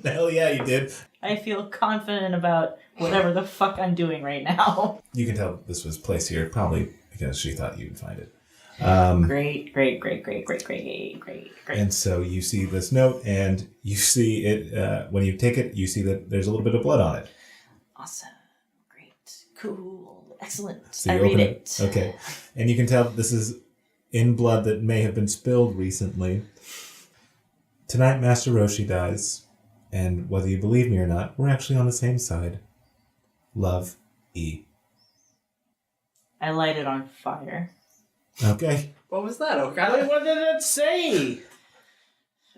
Hell yeah, you did. I feel confident about whatever the fuck I'm doing right now. You can tell this was placed here probably because she thought you'd find it. Great. And so you see this note, and you see it, when you take it, you see that there's a little bit of blood on it. Awesome. Great. Cool. Excellent. So you I read open it. Okay. And you can tell this is in blood that may have been spilled recently. Tonight, Master Roshi dies, and whether you believe me or not, we're actually on the same side. Love, E. I light it on fire. Okay. What was that, Wait, okay? what did it say?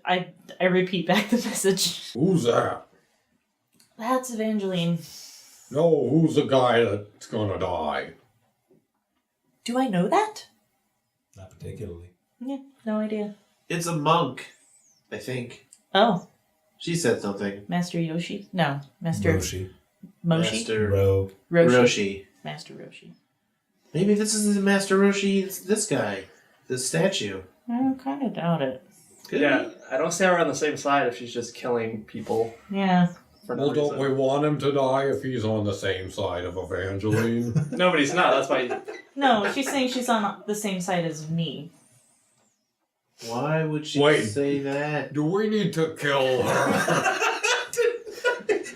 I repeat back the message. Who's that? That's Evangeline. No, who's the guy that's gonna die? Do I know that? Not particularly. Yeah, no idea. It's a monk, I think. Oh, She said something. Master Yoshi? No, Master Roshi. Moshi? Master Ro. Roshi. Master Roshi. Maybe this is the Master Roshi. It's this guy. This statue. I kind of doubt it. Could Yeah, be. I don't see her on the same side if she's just killing people Yeah. for no Well, don't reason. we want him to die if he's on the same side of Evangeline? No, but he's not. That's why. No, she's saying she's on the same side as me. Why would she Wait. say that? Do we need to kill her?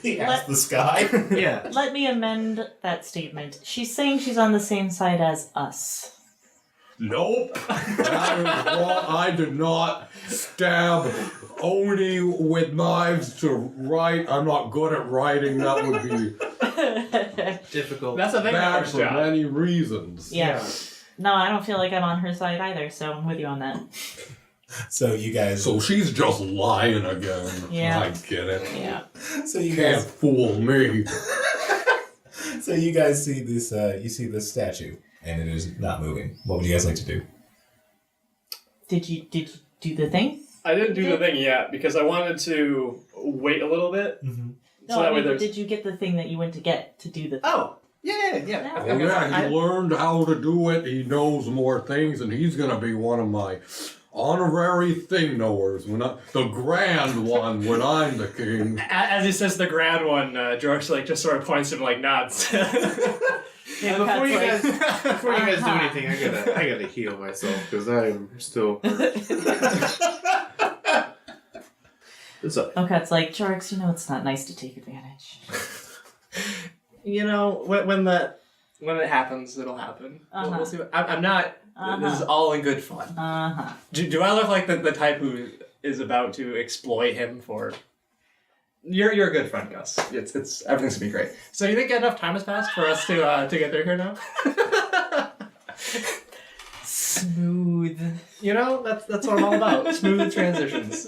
He asked the sky. Yeah. Let me amend that statement. She's saying she's on the same side as us. Nope. That is wrong. I did not stab Oni with knives to write. I'm not good at writing. That would be Difficult. That's a thing. bad for many reasons. Yeah. No, I don't feel like I'm on her side either, so I'm with you on that. So you guys. So she's just lying again. Yeah. I get it. Yeah. So you Can't guys. fool me. So you guys see this. You see this statue, and it is not moving. What would you guys like to do? Did you do the thing? I didn't do the thing yet because I wanted to wait a little bit. Mm-hmm. No, So that I way mean, there's. did you get the thing that you went to get to do the thing? Oh, yeah. No. Oh, yeah, he learned how to do it. He knows more things, and he's going to be one of my honorary thing knowers. The grand one when I'm the king. As he says the grand one, George just sort of points to him like nods. Yeah, Before you Pat's guys do Uh-huh. anything, I gotta heal myself because I'm still. Okay, it's like, Jorx, you know it's not nice to take advantage. You know, when it happens, it'll happen. We'll see. I'm not. This is all in good fun. Do I look like the type who is about to exploit him for? You're a good friend, Gus. It's everything's gonna be great. So you think enough time has passed for us to get through here now? Smooth. You know, that's what I'm all about. Smooth transitions.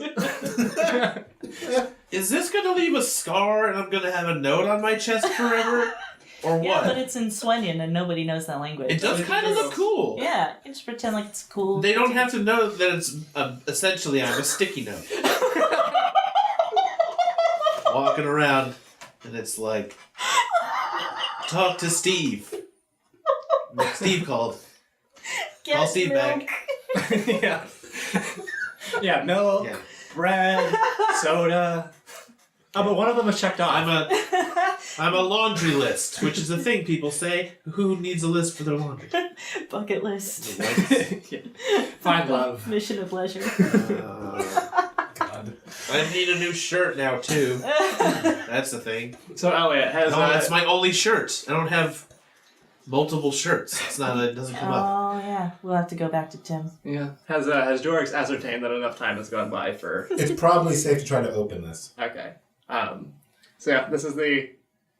Is this gonna leave a scar and I'm gonna have a note on my chest forever? Or what? Yeah, but it's in Swenian and nobody knows that language. It does kind of look cool. Yeah, you just pretend like it's cool. They don't have to know that it's essentially on a sticky note. Walking around and it's like, talk to Steve. Steve called. Get Call Steve milk. back. Yeah. Yeah, milk, bread, soda. Oh, but one of them was checked off. I'm a laundry list, which is a thing people say. Who needs a list for their laundry? Bucket list. Yeah. Find love. Mission of pleasure. God. I need a new shirt now too. That's the thing. So Elliot has. No, that's my only shirt. I don't have multiple shirts. It's not. It doesn't come up. Oh yeah, we'll have to go back to Tim. Yeah. Has Jorix ascertained that enough time has gone by for? It's probably safe to try to open this. Okay. So yeah, this is the.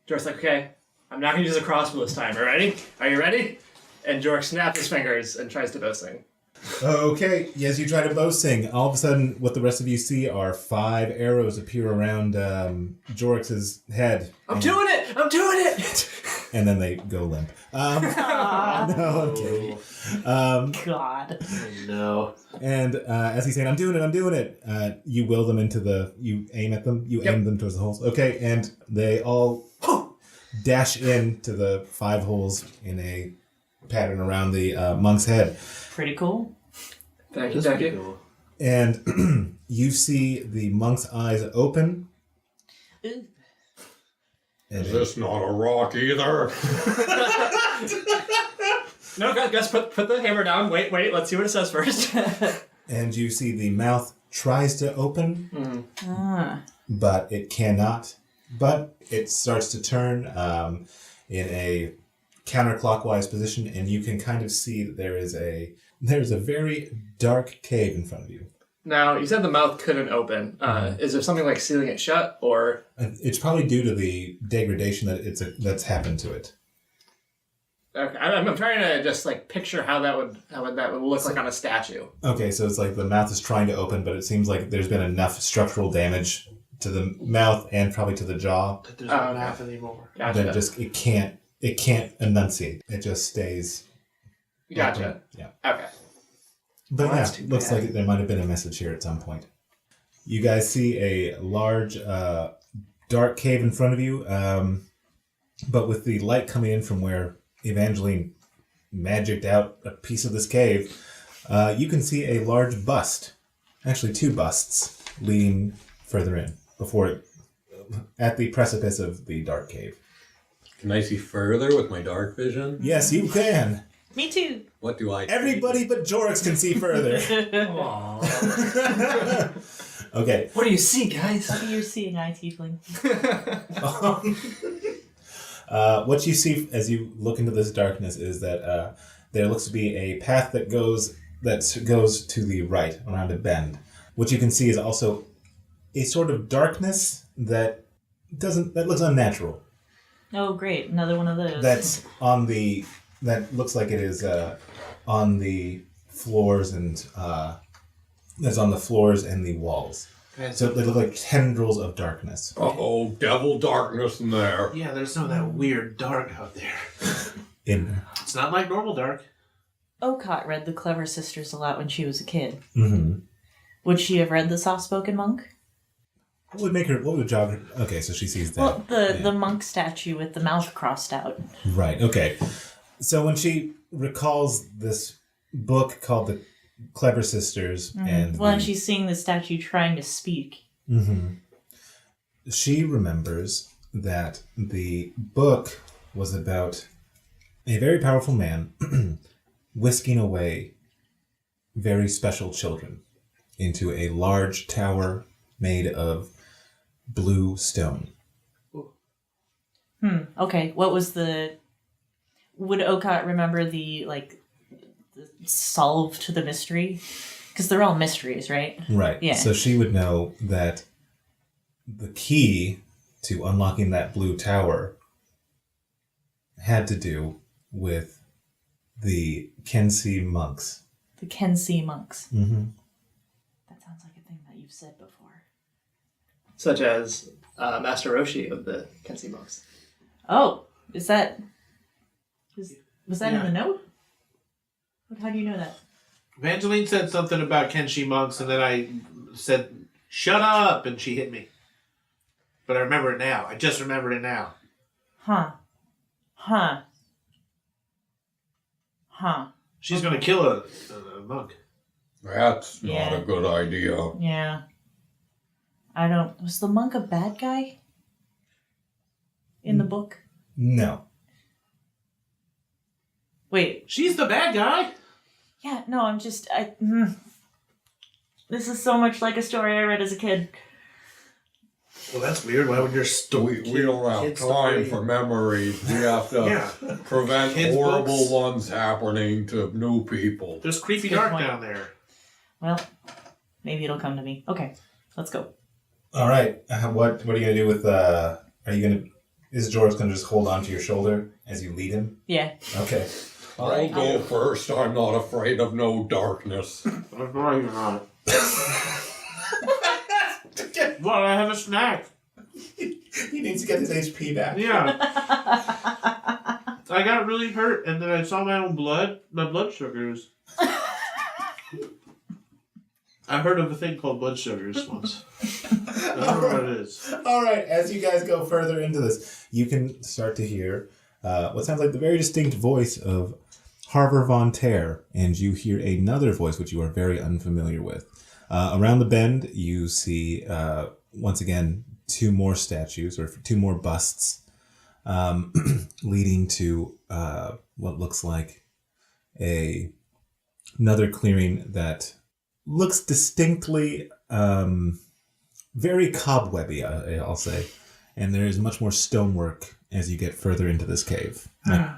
Jorik's like, okay, I'm not gonna use a crossbow this time. Are you ready? And Jorix snaps his fingers and tries to bow sing. Okay, yes, you try to bow sing. All of a sudden, what the rest of you see are 5 arrows appear around Jorix's head. I'm doing it! And then they go limp. No, I'm kidding. God. No. And as he's saying, I'm doing it, you will them you aim at them, aim them towards the holes. Okay, and they all dash into the 5 holes in a pattern around the monk's head. Pretty cool. Thank you. Cool. And you see the monk's eyes open. Ooh. And Is this not a rock either? No, guys, put the hammer down. Wait, let's see what it says first. And you see the mouth tries to open, but it cannot. But it starts to turn in a counterclockwise position, and you can kind of see that there's a very dark cave in front of you. Now, you said the mouth couldn't open. Is there something like sealing it shut, or? It's probably due to the degradation that's happened to it. Okay, I'm trying to just like picture how that would look like on a statue. Okay, so it's like the mouth is trying to open, but it seems like there's been enough structural damage to the mouth and probably to the jaw That there's no mouth anymore. Gotcha. that it can't enunciate. It just stays. Gotcha. Open. Yeah. Okay. But Well, that's yeah, too looks bad. like there might have been a message here at some point. You guys see a large, dark cave in front of you, but with the light coming in from where Evangeline magicked out a piece of this cave, you can see a large bust, actually 2 busts, leading further in, at the precipice of the dark cave. Can I see further with my dark vision? Yes, you can. Me too. What do I see? Everybody but Jorix can see further. Okay. What do you see, guys? You're seeing eye tiefling. What you see as you look into this darkness is that there looks to be a path that goes to the right around a bend. What you can see is also a sort of darkness that looks unnatural. Oh, great! Another one of those. That looks like it is on the floors and that's on the floors and the walls. So they look like tendrils of darkness. Uh-oh, devil darkness in there. Yeah, there's no that weird dark out there. It's not like normal dark. Okot read the Clever Sisters a lot when she was a kid. Mm-hmm. Would she have read the Soft-Spoken Monk? What would jog her? Okay, so she sees that. Well, the monk statue with the mouth crossed out. Right, okay. So when she recalls this book called The Clever Sisters, and she's seeing the statue trying to speak. She remembers that the book was about a very powerful man whisking away very special children into a large tower made of blue stone. Okay. What was the... Would Okot remember the solve to the mystery? Because they're all mysteries, right? Right. Yeah. So she would know that the key to unlocking that blue tower had to do with the Kensi monks. The Kensi monks. Mm-hmm. That sounds like a thing that you've said before. Such as Master Roshi of the Kensi monks. Oh, is that... Was that Yeah. in the note? How do you know that? Evangeline said something about Kenshi monks, and then I said, "Shut up," and she hit me. But I remember it now. I just remembered it now. Huh. She's going to kill a monk. That's not Yeah. a good idea. Yeah. I don't... Was the monk a bad guy? In the book? No. Wait. She's the bad guy. Yeah, no, I'm just... This is so much like a story I read as a kid. Well, that's weird. Why would your story? We don't have time for memories. We have to prevent Kids' horrible books. ones happening to new people. There's creepy Good dark point. down there. Well, maybe it'll come to me. Okay, let's go. All right. What are you gonna do with? Are you gonna? Is George gonna just hold onto your shoulder as you lead him? Yeah. Okay. I'll go first. I'm not afraid of no darkness. I'm not even on it. Well, I have a snack. He needs to get his HP back. Yeah. I got really hurt, and then I saw my own blood. My blood sugars. I heard of a thing called blood sugars once. I don't know what it is. All right. As you guys go further into this, you can start to hear what sounds like the very distinct voice of Harvard Vontaire, and you hear another voice which you are very unfamiliar with. Around the bend, you see once again two more statues or two more busts, leading to what looks like another clearing that looks distinctly very cobwebby, I'll say. And there is much more stonework as you get further into this cave. Gus,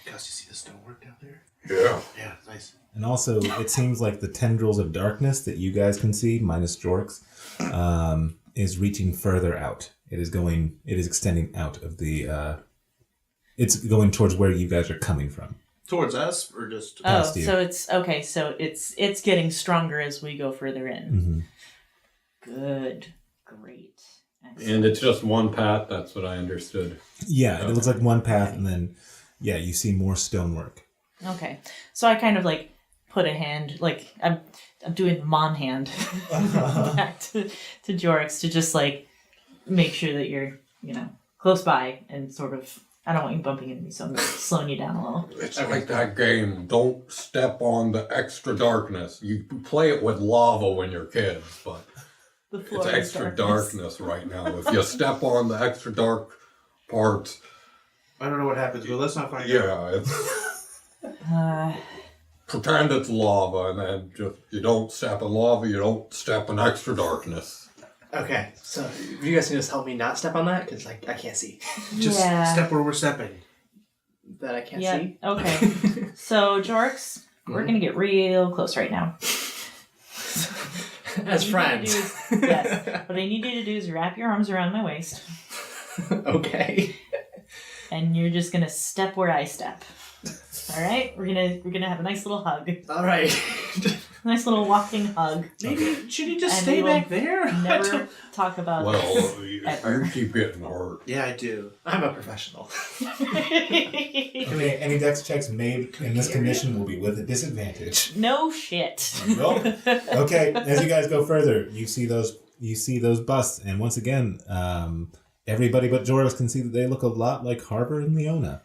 you see the stonework down there? Yeah. Yeah, nice. And also, it seems like the tendrils of darkness that you guys can see, minus Jorks, is reaching further out. It is extending out of the, it's going towards where you guys are coming from. Towards us, or just... Oh, Past you. so it's... Okay, so it's getting stronger as we go further in. Mm-hmm. Good. Great. Excellent. And it's just one path. That's what I understood. Yeah, it looks like one path, and then, yeah, you see more stonework. Okay. So I kind of put a hand, I'm doing mom hand back to Jorix to just make sure that you're, close by and sort of, I don't want you bumping into me, so I'm slowing you down a little. It's like that game. Don't step on the extra darkness. You play it with lava when you're kids, but The it's floor is extra darkness right now. If you step on the extra dark parts, I don't know what happens, but let's not find out. yeah, it's pretend it's lava, and then just you don't step in lava, you don't step in extra darkness. Okay, so you guys can just help me not step on that, because I can't see. Just step where we're stepping. That I can't Yeah. see. Okay. So Jorix, we're gonna get real close right now. As friends. Yes. What I need you to do is wrap your arms around my waist, Okay. and you're just gonna step where I step. All right. We're gonna have a nice little hug, All right. nice little walking hug. Maybe, should he just And stay we will back there? Never talk about Well, this ever. you keep getting hurt. Yeah, I do. I'm a professional. Okay, any dex checks made in this condition will be with a disadvantage. No shit. Nope. Okay, as you guys go further, you see those busts, and once again, everybody but Joris can see that they look a lot like Harbor and Leona.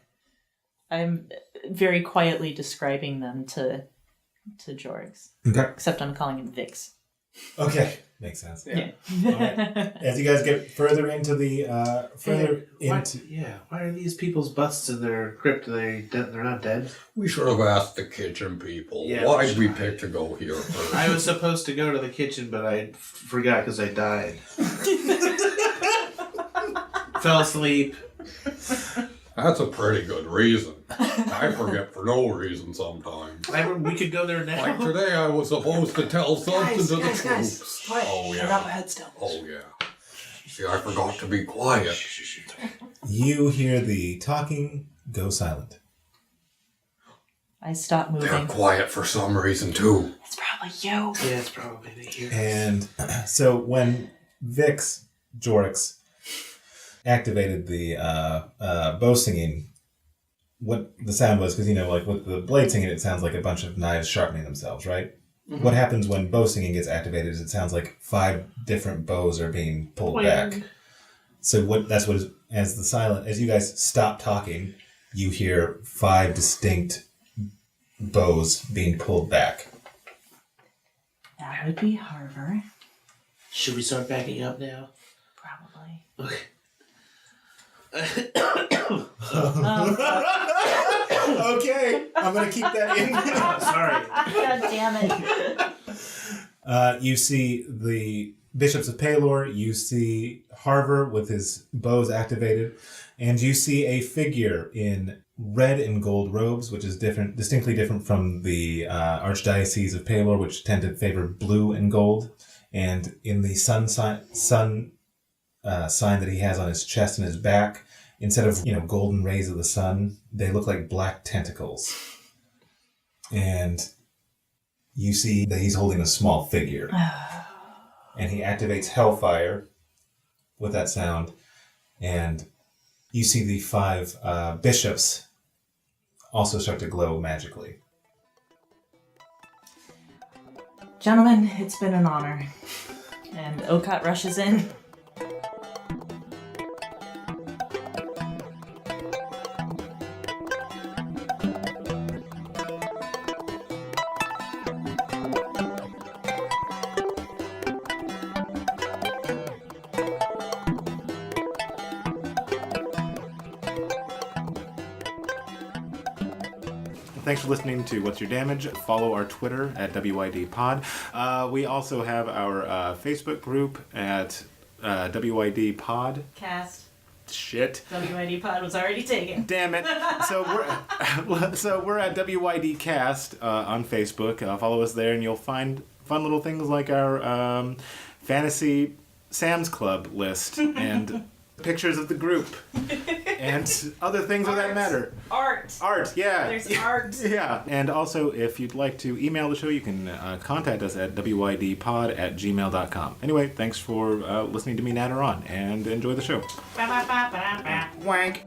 I'm very quietly describing them to Jorix. Okay. Except I'm calling him Vix. Okay, makes sense. Yeah. Alright. As you guys get further into the Why are these people's busts in their crypt? They're not dead? We should have asked the kitchen people. Yeah, Why we did we should. pick to go here first? I was supposed to go to the kitchen, but I forgot because I died. Fell asleep. That's a pretty good reason. I forget for no reason sometimes. We could go there now. Like today, I was supposed to tell something to the troops. Quiet. Oh Shut yeah. up, head still. Oh yeah. See, I forgot to be quiet. You hear the talking go silent. I stop They're moving. quiet for some reason too. It's probably you. Yeah, it's probably the here. And so when Jorix activated the bow singing, what the sound was, because like with the blade singing, it sounds like a bunch of knives sharpening themselves, right? Mm-hmm. What happens when bow singing gets activated is it sounds like 5 different bows are being pulled back. So as you guys stop talking, you hear 5 distinct bows being pulled back. That would be Harvard. Should we start backing up now? Probably. Okay. Okay, I'm gonna keep that in. Sorry. God damn it. You see the bishops of Palor, you see Harver with his bows activated, and you see a figure in red and gold robes, which is distinctly different from the Archdiocese of Palor, which tend to favor blue and gold. And in the sun sign that he has on his chest and his back, instead of golden rays of the sun, they look like black tentacles. And you see that he's holding a small figure. And he activates Hellfire with that sound. And you see the 5 bishops also start to glow magically. Gentlemen, it's been an honor. And Okot rushes in. Thanks for listening to What's Your Damage. Follow our Twitter at WYDpod. We also have our Facebook group at WYDpod. Cast. Shit. WID pod was already taken. Damn it. So we're at WYD Cast on Facebook. Follow us there and you'll find fun little things like our Fantasy Sam's Club list and pictures of the group and other things of that matter. Art, yeah. There's art. Yeah. And also, if you'd like to email the show, you can contact us at wydpod@gmail.com. Anyway, thanks for listening to me natter on, and enjoy the show. Ba-ba-ba-ba-ba. Wank.